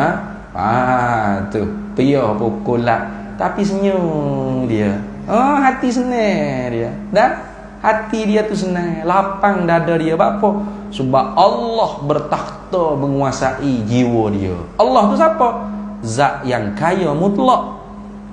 tu piyah pukulat, tapi senyum dia. Hati senang dia. Hati dia tu senang, lapang dada dia. Apa? Sebab Allah bertakhta menguasai jiwa dia. Allah tu siapa? Zat yang kaya mutlak.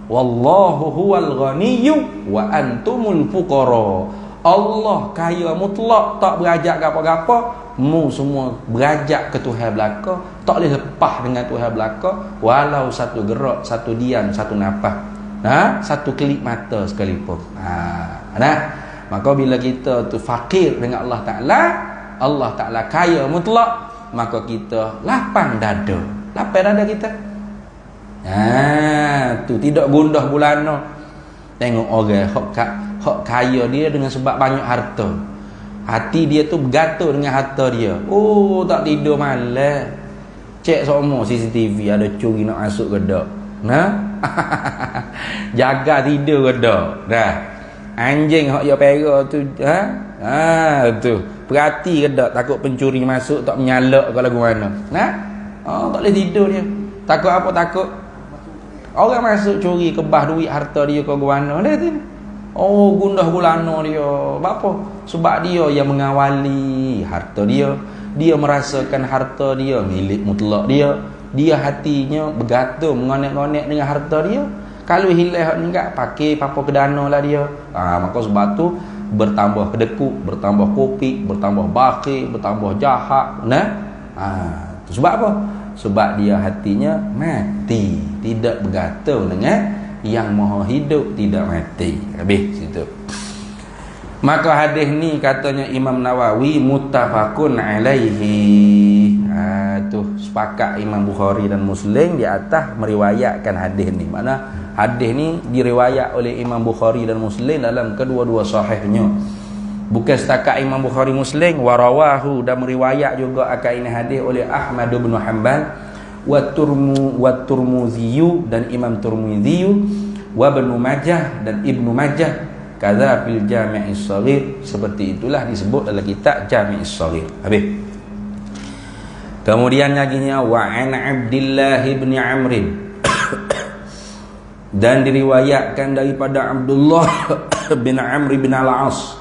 Wallahu huwal ghaniyyu wa antumul fuqara. Allah kaya mutlak, tak berajak apa-apa. Mu semua berajak ke Tuhan belaka, tak boleh lepas dengan Tuhan belaka walau satu gerak, satu diam, satu nafas. Satu kelip mata sekalipun. Maka bila kita tu fakir dengan Allah Ta'ala, Allah Ta'ala kaya mutlak, maka kita lapang dada. Lapang dada kita. Tu tidak gundah bulana. Tengok orang hak kaya dia dengan sebab banyak harta. Hati dia tu bergatul dengan harta dia. Tak tidur malam. Cek semua CCTV ada curi nak masuk ke tak. Jaga tidur ke tak. Anjing hak ya pera tu, tu perhati ke tak, takut pencuri masuk tak menyalak ke lagu mana. Tak boleh tidur dia. Takut apa? Takut orang masuk curi kebah duit harta dia ke mana. Gundah gulana dia. Apa? Sebab dia yang mengawali harta dia. Dia merasakan harta dia milik mutlak dia. Dia hatinya bergatul mengonek-ngonek dengan harta dia. Kalau hilang hak ni enggak pakai apa kedana lah dia. Maka sebab tu bertambah kedekut, bertambah kopi, bertambah bakir, bertambah jahat. Sebab apa? Sebab dia hatinya mati, tidak bergatul dengan yang maha hidup, tidak mati. Habis situ. Maka hadis ni katanya Imam Nawawi muttafaqun alaihi. Tu sepakat Imam Bukhari dan Muslim di atas meriwayatkan hadis ni. Mana hadis ni diriwayat oleh Imam Bukhari dan Muslim dalam kedua-dua sahihnya. Bukan setakat Imam Bukhari Muslim, warawahu dan meriwayat juga akan ini hadis oleh Ahmad bin Hanbal wa Turmuzi dan Imam Turmuzi wa Ibnu Majah dan Ibnu Majah kadza fil Jami' Shaghir. Seperti itulah disebut dalam kitab Jami' Shaghir. Habis. Kemudian laginya wa an Abdullah bin Amr dan diriwayatkan daripada Abdullah bin Amr bin Al-As.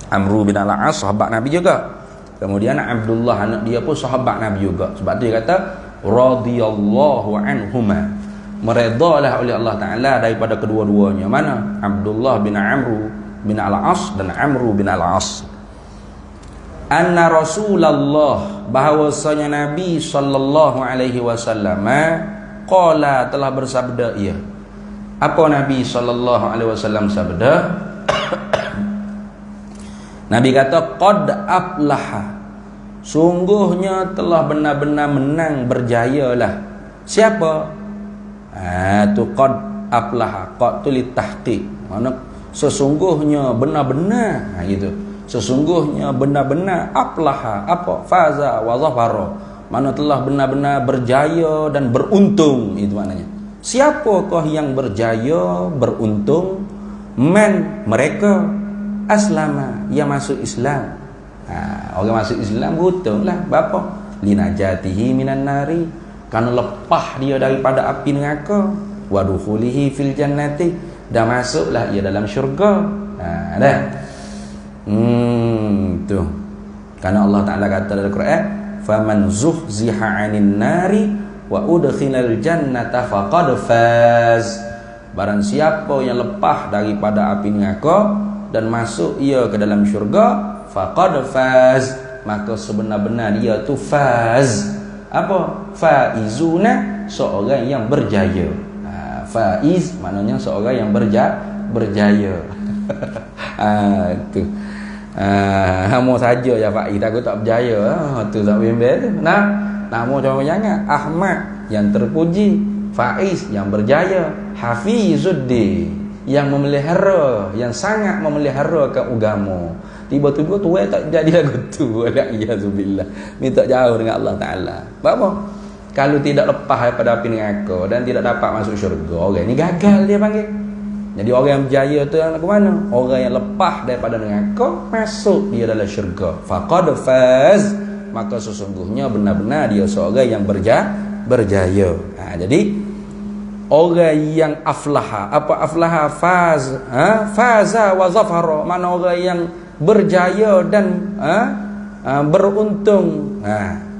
Amr bin Al-As sahabat Nabi juga. Kemudian Abdullah anak dia pun sahabat Nabi juga. Sebab tu dia kata radhiyallahu anhuma, meredalah oleh Allah Ta'ala daripada kedua-duanya. Mana? Abdullah bin Amr bin Al-As dan Amr bin Al-As. Anna Rasulullah, bahawasanya Nabi sallallahu alaihi wasallam qala, telah bersabda ia. Apa Nabi sallallahu alaihi wasallam sabda? Nabi kata qad aflaha, sungguhnya telah benar-benar menang, berjayalah. Siapa? Tu qad aflaha, qad tu li tahqiq, mana sesungguhnya benar-benar, gitu. Sesungguhnya benar-benar aflaha, apa? Faza wa zafara, mana telah benar-benar berjaya dan beruntung, itu maknanya. Siapakah yang berjaya, beruntung? Man, mereka, aslama, yang masuk Islam. Orang masuk Islam beruntunglah. Berapa? Linajatihi minan nari, karena lepas dia daripada api neraka. Wa dukhulihi fil jannati, dah masuklah ia dalam syurga. Dah. Tu. Karena Allah Ta'ala kata dalam Quran, faman zuhziha 'anil nari wa udkhilal jannata faqad faz. Barang siapa yang lepas daripada api neraka dan masuk ia ke dalam syurga, faqad faz, maka sebenar-benar dia tu faz. Apa? Faizuna, seorang yang berjaya. Faiz maknanya seorang yang berjaya. Tu. Hamo saja ya faiz, aku tak berjaya. Tu tak bimbel tu. Nah, nama macam jangan Ahmad yang terpuji, Faiz yang berjaya, Hafizuddin yang memelihara, yang sangat memeliharakan agama. Tiba-tiba tu tak jadi lagu tu. Alhamdulillah. Minta jauh dengan Allah Ta'ala. Apa? Kalau tidak lepas daripada api neraka dan tidak dapat masuk syurga, orang ni gagal dia panggil. Jadi orang yang berjaya tu yang ke mana? Orang yang lepas daripada neraka, masuk dia dalam syurga. Faqad faz, maka sesungguhnya benar-benar dia seorang yang berjaya. Jadi orang yang aflaha, apa aflaha? Faz, faza wa zafara, mana orang yang berjaya dan beruntung.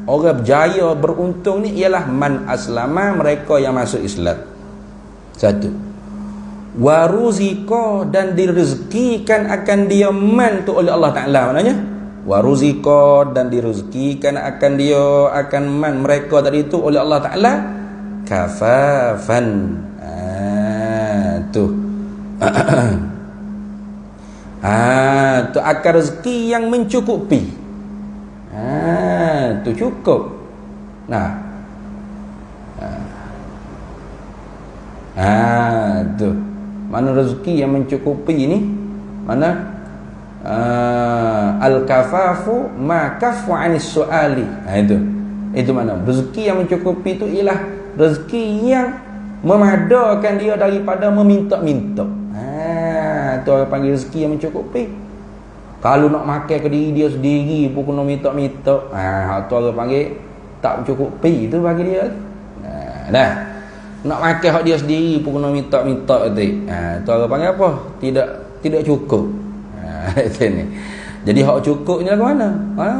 Orang berjaya beruntung ni ialah man aslama, mereka yang masuk Islam. Satu. Waruziko, dan direzekikan akan dia man tu oleh Allah Ta'ala. Maknanya waruziko, dan direzekikan akan dia, akan man mereka tadi itu oleh Allah Ta'ala kafafan. Tu tu akan rezeki yang mencukupi. Tu cukup. Nah, tu mana rezeki yang mencukupi ni? Mana al-kafafu ma kafu 'anis su'ali. Itu mana rezeki yang mencukupi itu ialah rezeki yang memadakan dia daripada meminta-minta. Tu orang panggil rezeki yang mencukupi. Kalau nak makan ke diri dia sendiri pun kena minta-minta. Tu orang panggil tak mencukupi, itu bagi dia. Dah. Nak makan hak dia sendiri pun kena minta-minta tu. Tu orang panggil apa? Tidak cukup. Macam ni. Jadi hak cukup ni lah ke mana?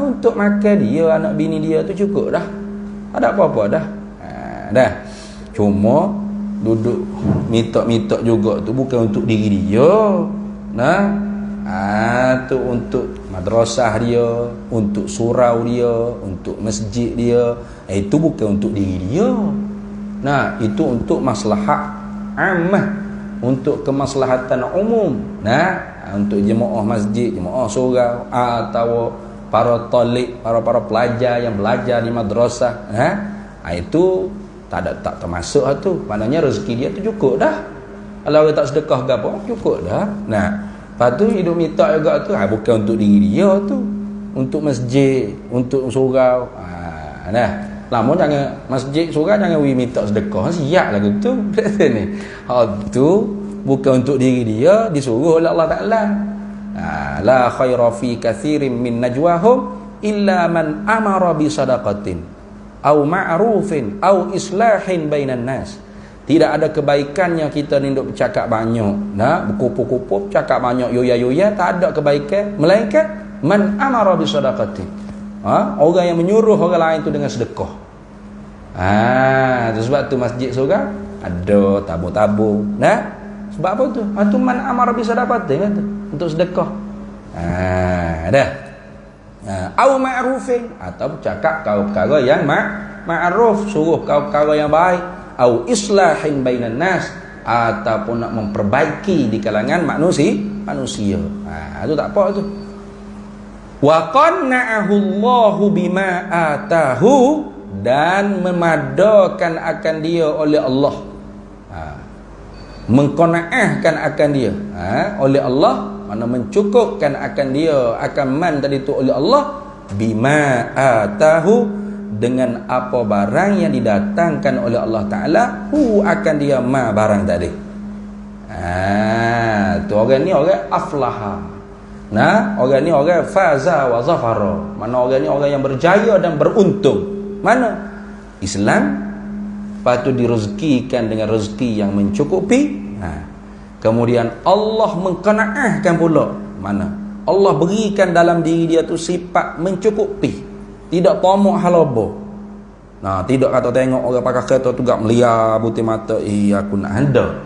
Untuk makan dia, anak bini dia tu cukup dah. Ada apa-apa dah. Dah. Cuma duduk minta-minta juga tu bukan untuk diri dia. Nah. Tu untuk madrasah dia, untuk surau dia, untuk masjid dia. Itu bukan untuk diri dia. Nah, itu untuk maslahat ammah, untuk kemaslahatan umum. Nah, untuk jemaah masjid, jemaah surau, atau para talib, para pelajar yang belajar di madrasah. Itu tak termasuk tu. Maknanya rezeki dia tu cukup dah. Kalau orang tak sedekah ke apa, cukup dah. Nah, lepas tu hidup minta juga tu, bukan untuk diri dia tu, untuk masjid, untuk surau. Nah, lama jangan masjid surau jangan minta sedekah, siap lah gitu. Ni tu bukan untuk diri dia, disuruh oleh Allah Ta'ala. La khaira fi katsirin min najwahum illa man amara bi sadaqatin au ma'rufin au islahin bainan nas. Tidak ada kebaikannya kita ni duk bercakap banyak, berkupu-kupu cakap banyak, yoya-yoya, tak ada kebaikan melainkan man amara bi sadaqatin. Orang yang menyuruh orang lain tu dengan sedekah. Tu sebab tu masjid surga ada tabung-tabung. Nah, sebab apa tu? Tu man amara bi sadaqatin kan tu, untuk sedekah. Dah. Au ma'rufin, atau cakap kau perkara yang ma'ruf, suruh kau perkara yang baik. Au islahin bainan nas, ataupun nak memperbaiki di kalangan manusia. Itu tak apa tu. Wa qanna'ahu Allahu bima atahu, dan memadakan akan dia oleh Allah. Mengqanaahkan akan dia oleh Allah, mana mencukupkan akan dia akan man tadi tu oleh Allah, bima atahu, dengan apa barang yang didatangkan oleh Allah Ta'ala akan dia barang tadi. Tu orang ni orang aflaha. Orang ni orang faza wa zafara. Mana orang ni orang yang berjaya dan beruntung. Mana Islam patut direzekikan dengan rezeki yang mencukupi. Kemudian Allah mengqanaahkan pula. Mana Allah berikan dalam diri dia tu sifat mencukupi. Tidak tamak halaba. Tidak kata tengok orang pakai kereta tu gak melia putih mata, aku nak handal.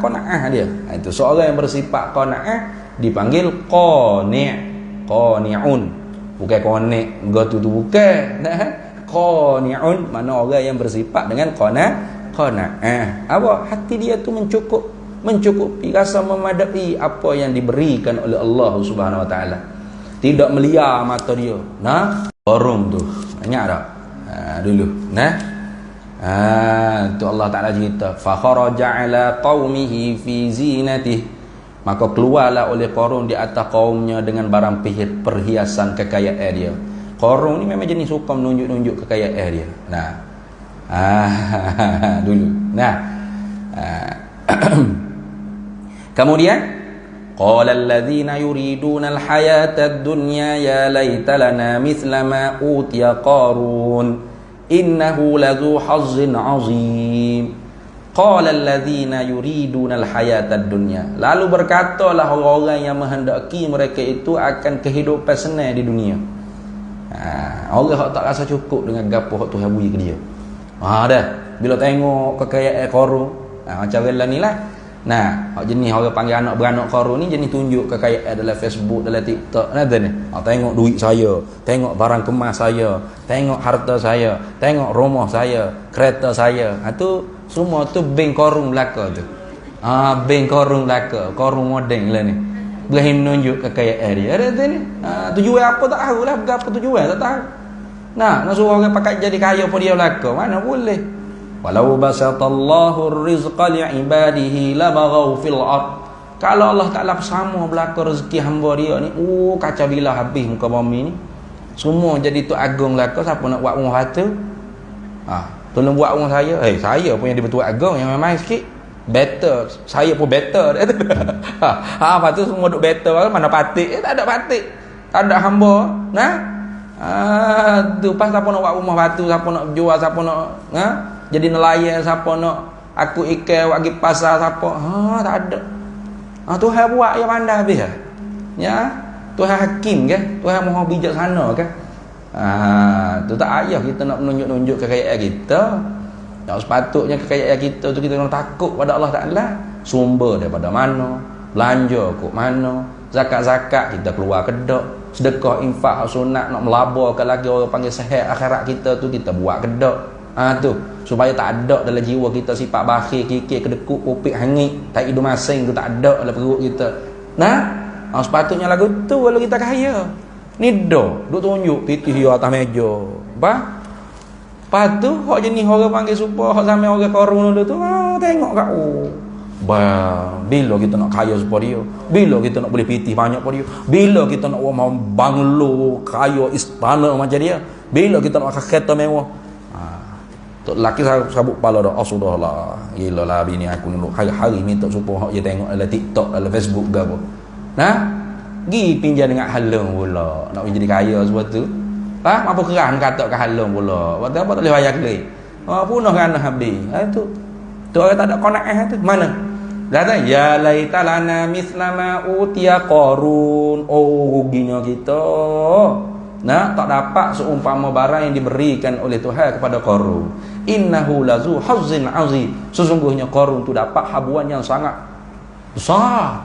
Qanaah dia. Itu seorang yang bersifat qanaah dipanggil qani'un. Bukan qani', gotu tu bukan. Qani'un, mana orang yang bersifat dengan qanaah. Apa? Hati dia tu mencukupi, rasa memadai apa yang diberikan oleh Allah Subhanahu wa taala. Tidak melia mata dia. Korung tu. Banyak tak? Dulu. Tu Allah Ta'ala cerita. Fa kharaja ala qaumihi fi zinatih. Maka keluarlah oleh Qarun di atas kaumnya dengan barang perhiasan kekayaan dia. Qarun ni memang jenis suka menunjuk-nunjuk kekayaan dia. Dulu. Kemudian qala alladhina yuriduna alhayata ad-dunya ya laita lana mithla ma utiya Qarun innahu ladhu hazzin azim. Qala alladhina yuriduna alhayata ad-dunya, lalu berkatalah orang-orang yang menghendaki mereka itu akan kehidupan senang di dunia. Orang hak tak rasa cukup dengan gapo hak Tuhan beri ke dia. Dah bila tengok kekayaan Qarun, macam orang ni lah. Hak jenis orang panggil anak beranak Qarun ni jenis tunjuk kekayaan dalam Facebook, dalam TikTok. Tengok duit saya, tengok barang kemas saya, tengok harta saya, tengok rumah saya, kereta saya. Tu semua tu bank Qarun belaka tu. Bank Qarun belaka, Qarun modeng lah ni. Berani menunjuk kekayaan dia. Ada ni. Tujuan apa tak tahu lah, berapa tujuan tak tahu. Nak suruh orang pakai jadi kaya apa dia belaka, mana boleh. Walau basatallahu rizqa li'ibadihi labaghaw fil ard. Kalau Allah Ta'ala bersama belaka rezeki hamba dia ni, kacau bila habis muka bumi ni. Semua jadi tu agung belaka. Siapa nak buat rumah batu? Tolong buat rumah saya. Saya pun yang dibetul agung, yang main sikit. Better. Saya pun better. Lepas tu semua duk better. Mana patik? Tak ada patik. Tak ada hamba. Tu pas siapa nak buat rumah batu, siapa nak jual, siapa nak jadi nelayan, siapa nak aku ikan pergi pasar, siapa tak ada. Tuhan buat yang pandai habis Tuhan hakim ke, Tuhan maha bijak sana ke. Tu tak payah kita nak menunjuk-nunjuk kekayaan kita. Tak sepatutnya kekayaan kita tu kita kena takut pada Allah Ta'ala. Sumber daripada mana, belanja kok mana, zakat-zakat kita keluar kedak, sedekah infak sunat nak melabarkan lagi orang panggil sehat akhirat kita tu kita buat kedak. Tu supaya tak ada dalam jiwa kita sifat bakhil, kikir, kedekut, kopik, hangit, tak hidup masing tu tak ada dalam perut kita. Sepatutnya lagu tu kalau kita kaya. Ni duk tunjuk pitih dia atas meja. Lepas tu hak jenis orang panggil super, hak sampai orang Qarun tu tengok kat bila kita nak kaya seperti dia, bila kita nak boleh pitih banyak pada dia, bila kita nak banglo kaya istana macam dia, bila kita nak pakai kereta mewah. Tok lelaki sabuk kepala dah. Sudahlah. Gila lah bini aku ni hari-hari minta supaya dia tengok dalam TikTok, dalam Facebook ke apa. Gi pinjam dengan halung pula. Nak jadi kaya sebab tu. Apa kerah kata ke halung pula. Waktu apa tak boleh bayar kelih. Punah kan habis. Tu orang tak ada qanaah tu. Mana? Kata ya laita lana misla ma utiya Qarun. Ruginya kita. Nah, tak dapat seumpama barang yang diberikan oleh Tuhan kepada Qarun. Innahu lazu hazzin azim. Sesungguhnya Qarun tu dapat habuan yang sangat besar,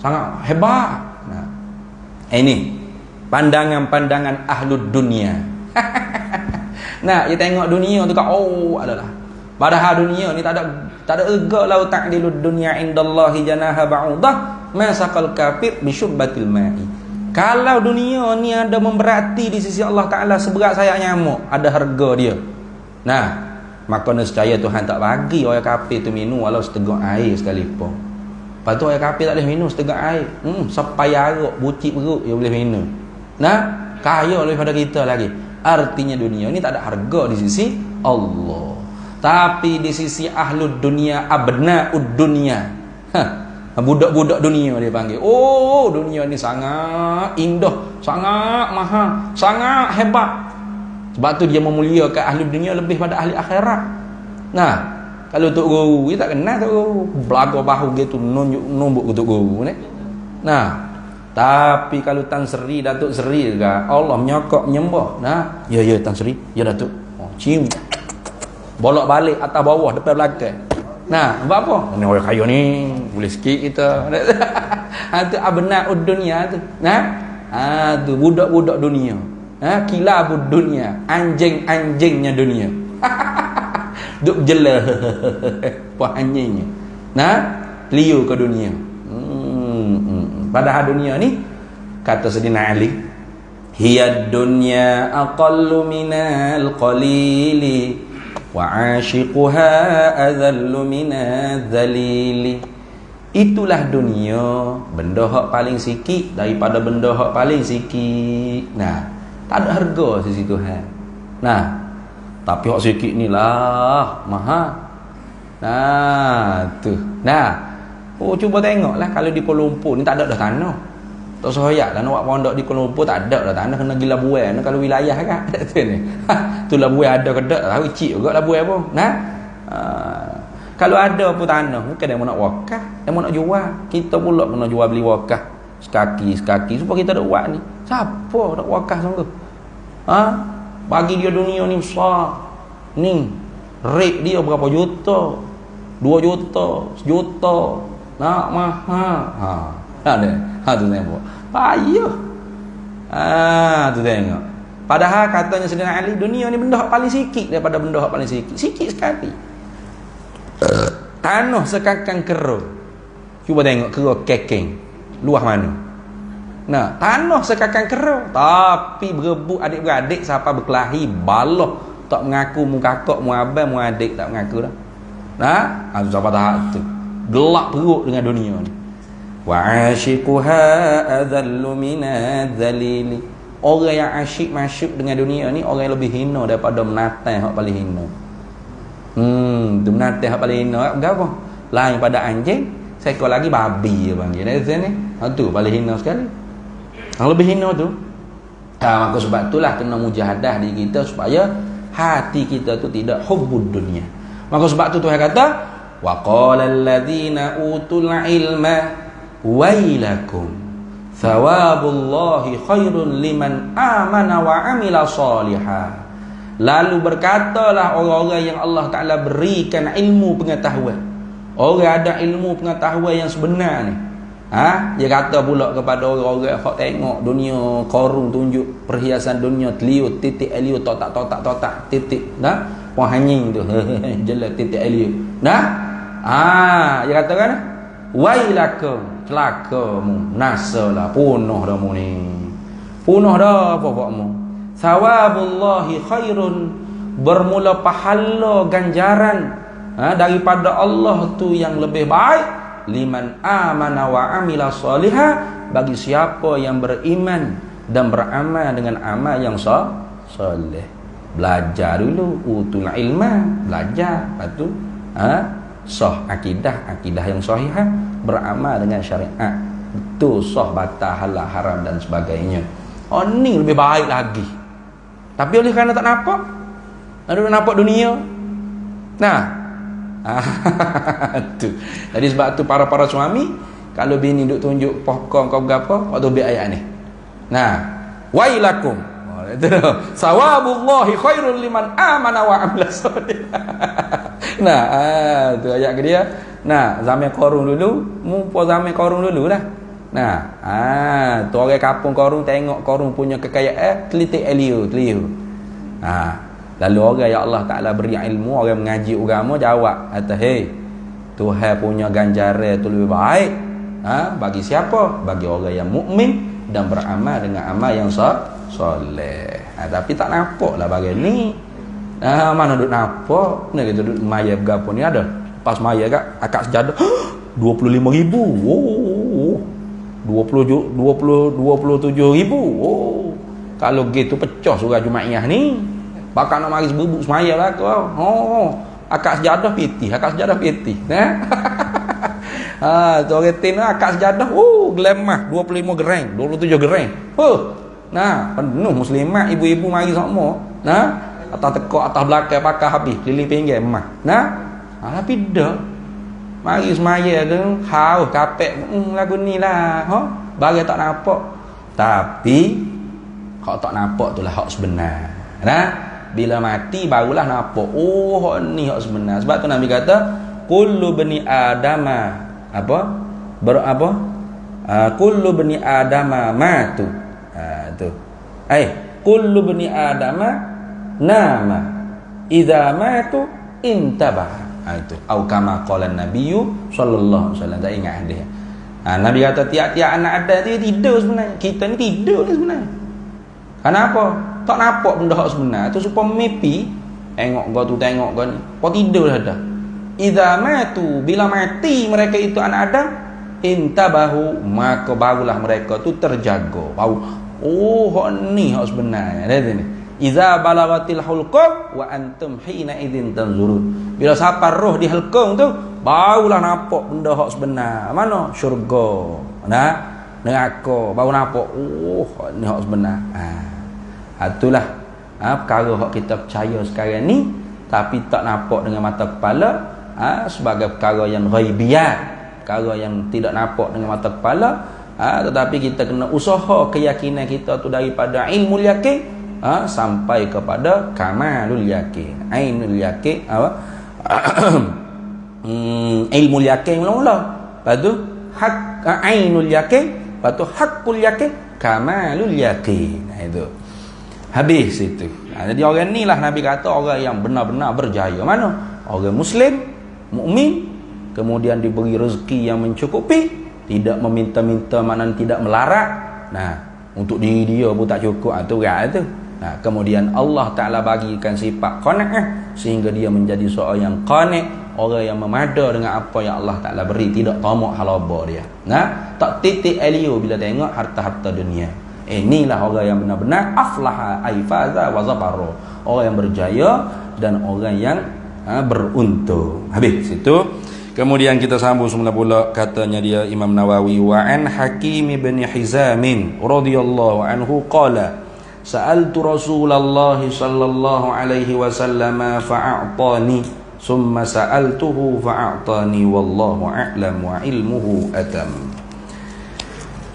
sangat hebat. Nah, ini pandangan-pandangan ahlud dunia. Nah, dia tengok dunia tu kat adalah. Padahal dunia ni tak ada ega lau ta'dilud dunya indallahi janaha ba'udah ma saqal kafir bi syubbatil ma'i. Kalau dunia ni ada memberati di sisi Allah Ta'ala seberat sayap nyamuk, ada harga dia. Nah, maka nescaya Tuhan tak bagi orang kafir tu minum walau setegak air sekalipun. Lepas tu orang kafir tak boleh minum setegak air. Sampai arak, bucik perut dia boleh minum. Nah, kaya daripada kita lagi. Artinya dunia ni tak ada harga di sisi Allah. Tapi di sisi ahlud dunia, abna'ud dunia. Budak-budak dunia dia panggil. Oh, dunia ni sangat indah, sangat mahal, sangat hebat. Sebab tu dia memuliakan ahli dunia lebih pada ahli akhirat. Nah, kalau tok guru dia tak kenal tok guru, belaga bahu gitu nombok tok guru ni. Nah, tapi kalau Tan Sri, Datuk Sri ke, Allah menyokok menyembah. Nah, ya Tan Sri, ya Datuk. Oh, cium. Bolak-balik atas bawah, depan belakang. Nah, buat apa? Ni orang kaya ni, boleh sikit kita. Tu abna'ud dunia tu. Nah, tu budak-budak dunia. Kilabud dunia, anjing-anjingnya dunia. Duk jela puas anjingnya. Nah, liu ke dunia. Padahal dunia ni kata Sayyidina Ali, hiya dunya aqallu minal qalili wa 'ashiquha adhallu minadh-dhalili. Itulah dunia, benda hak paling sikit daripada benda hak paling sikit. Nah, tak ada harga sisi Tuhan. Nah, tapi hak sikit ni lah mahal. Nah, tu. Nah, cuba tengoklah kalau di Kuala Lumpur ni tak ada dah tanah. Tak soyak dah nak buat pondok di Kuala Lumpur, tak ada dah tanah, kena gila buai. Kalau wilayah kan tu ni. Tu labuai ada ke tak tahu, cik juga labuai apa. Nah, kalau ada pun tanah, bukan dia nak wakaf, dia nak jual. Kita pula kena jual beli wakaf sekaki supaya kita ada buat ni. Siapa nak wakaf sanggup? Bagi dia dunia ni besar. Ni rate dia berapa juta? 2 juta, 1 juta. Nak mahal. Ada. Tu tengok. Payah. Tu tengok. Padahal katanya Sayyidina Ali, dunia ni benda hak paling sikit daripada benda hak paling sikit. Sikit sekali. Tanah sekakang kera. Cuba tengok kera kekeng. Luas mana? Nah, tanah sekakang kera. Tapi berebut adik-beradik siapa berkelahi, baloh. Tak mengaku mu kakak, mu abang, mu adik, tak mengaku dah. Nah, siapa tahap tu. Gelap perut dengan dunia ni. Wa 'ashiquha adhallu minadh-dhalili. Orang yang asyik masuk dengan dunia ni, orang yang lebih hina daripada menatang hak paling hina. Tu menatang hak paling hina apa? Lain pada anjing, seekor lagi babi dia panggil. Dari sini, tu paling hina sekali. Yang lebih hina tu. Maka sebab itulah kena mujahadah di kita supaya hati kita tu tidak hubbud dunia. Maka sebab tu Tuhan kata, wa qala alladhina utul ilma wailakum thawabullahi khairun liman amana wa amila salihah. Lalu berkatalah orang-orang yang Allah Ta'ala berikan ilmu pengetahuan. Orang ada ilmu pengetahuan yang sebenar ni. Dia kata pula kepada orang-orang yang tengok dunia, Qarun tunjuk perhiasan dunia, teliut, titik eliu, totak, titik. Nah, puan hanying tu. Jelas titik eliu. Nah, dia katakan, wailakum, celakamu, nasalah, punah dah mu ni. Punah dah apa-apamu. Thawabullahi khairun, bermula pahala ganjaran daripada Allah tu yang lebih baik. Liman amana wa amila salihah, bagi siapa yang beriman dan beramal dengan amal yang soleh. Belajar dulu, utul ilma, belajar. Lepas tu akidah yang sahihah, beramal dengan syariat, betul sah batal halal haram dan sebagainya. Ni lebih baik lagi. Tapi oleh kerana tak nampak dunia. Nah, tu. Jadi sebab tu para suami, kalau bini duk tunjuk pokok kau berapa, waktu biar ayat ni. Nah, wailakum. Itu sawabullahi khairul liman amana wa amila shalihan. Nah, tu ayat ke dia. Nah, zaman Qarun dulu, mumpah zaman Qarun dulu lah. Nah, tu orang kampung Qarun tengok Qarun punya kekayaan, telitik eliu. Lalu orang yang Allah Taala beri ilmu, orang mengaji agama jawab, kata, "Hei, Tuhan punya ganjaran tu lebih baik. Bagi siapa? Bagi orang yang mukmin dan beramal dengan amal yang soleh." Tapi tak nampak lah bagi ni. Mana duduk nampak? Ni kita duduk maya berapa ni ada? Pas maya akak sejadah 25,000. Oh. 27,000. Oh. Kalau gitu pecah surah Jumaiyah ni. Bakal nak mari sebubuk semaya lah kau. Akak sejadah pitih. Tu orang tin akak sejadah. Gelemah 25 gereng, 27 gereng. Nah, penuh muslimat ibu-ibu mari semua. Atas tekuk, atas belakang pakai habis, keliling pinggir emah. Tapi dah. Mari semaya tu, haus kapek lagu ni lah. Bagi tak nampak. Tapi hak tak nampak tu lah hak sebenar. Bila mati barulah nampak. Hak ni hak sebenar. Sebab tu Nabi kata, kullu bani adama kullu bani adama matu. Tu. Kullu bani adama nama idza matu intabah. Itu au kama qala nabiyyu sallallahu alaihi wasallam. Tak ingat dia. Nabi kata tiap-tiap anak ada dia tidur sebenarnya. Kita ni tidur ni sebenarnya. Kenapa? Tak nampak benda hak sebenar. Tu supaya mimpi. Tengok kau tu, tengok kau ni. Kau tidur dah. Idza matu, bila mati mereka itu anak Adam, intabahu, maka barulah mereka tu terjaga. Baru hak ni hak sebenarnya. Ada ni. Iza balagatil hulqum wa antum hina idzin tanzurun. Bila sampai roh di hulqum tu, barulah nampak benda hak sebenar. Mana? Syurga. Neraka. Baru nampak ni hak sebenar. Itulah perkara hak kita percaya sekarang ni, tapi tak nampak dengan mata kepala, sebagai perkara yang ghaibiyat, perkara yang tidak nampak dengan mata kepala, tetapi kita kena usaha keyakinan kita tu daripada ilmu yakin sampai kepada kamalul yakin. Ainul yakin ilmu yakin mula-mula. Lepas tu ainul yakin, lepas tu haqqul yakin, kamalul yakin. Itu. Habis itu. Jadi orang ni lah Nabi kata orang yang benar-benar berjaya. Mana? Orang Muslim, mukmin, kemudian diberi rezeki yang mencukupi, tidak meminta-minta, mana tidak melarat. Untuk diri dia pun tak cukup. Itu orang tu. Kemudian Allah Ta'ala bagikan sifat qana'ah sehingga dia menjadi seorang yang qani', orang yang memada dengan apa yang Allah Ta'ala beri, tidak tamak halaba dia. Tak titik elio bila tengok harta-harta dunia. Inilah orang yang benar-benar aflaha ay faza wa zabara, orang yang berjaya dan orang yang beruntung. Habis situ. Kemudian kita sambung semula pula, katanya dia Imam Nawawi, wa an Hakim bin Hizam radhiyallahu anhu qala sa'altu Rasulullah sallallahu alaihi wasallam fa'atani summa sa'altuhu fa'atani wallahu a'lam wa ilmuhu atam.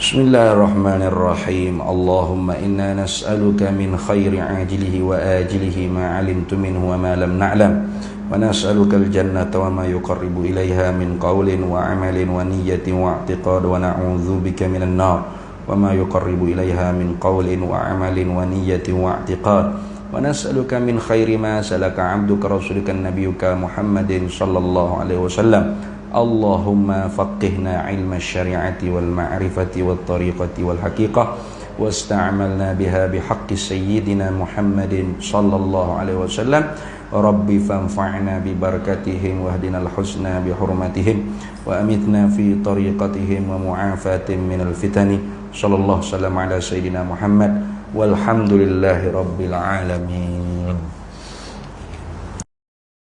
Bismillahirrahmanirrahim. Allahumma inna nas'aluka min khairi ajilihi wa ajilihi ma 'alimtu minhu wa ma lam na'lam wa nas'aluka al-jannata wa ma yuqarribu ilayha min qawlin wa 'amalin wa niyyatin wa i'tiqad wa na'udzu bika minan nar وما يقرب إليها من قول وعمل ونية واعتقاد ونسألك من خير ما سلك عبدك رسولك نبيك محمد صلى الله عليه وسلم اللهم فقهنا علم الشريعة والمعرفة والطريقة والحقيقة واستعملنا بها بحق سيدنا محمد صلى الله عليه وسلم ربي فانفعنا ببركتهم واهدنا الحسنى بحرمتهم وأمتنا في طريقتهم ومعافاة من الفتن صلى الله وسلم على سيدنا محمد والحمد لله رب العالمين.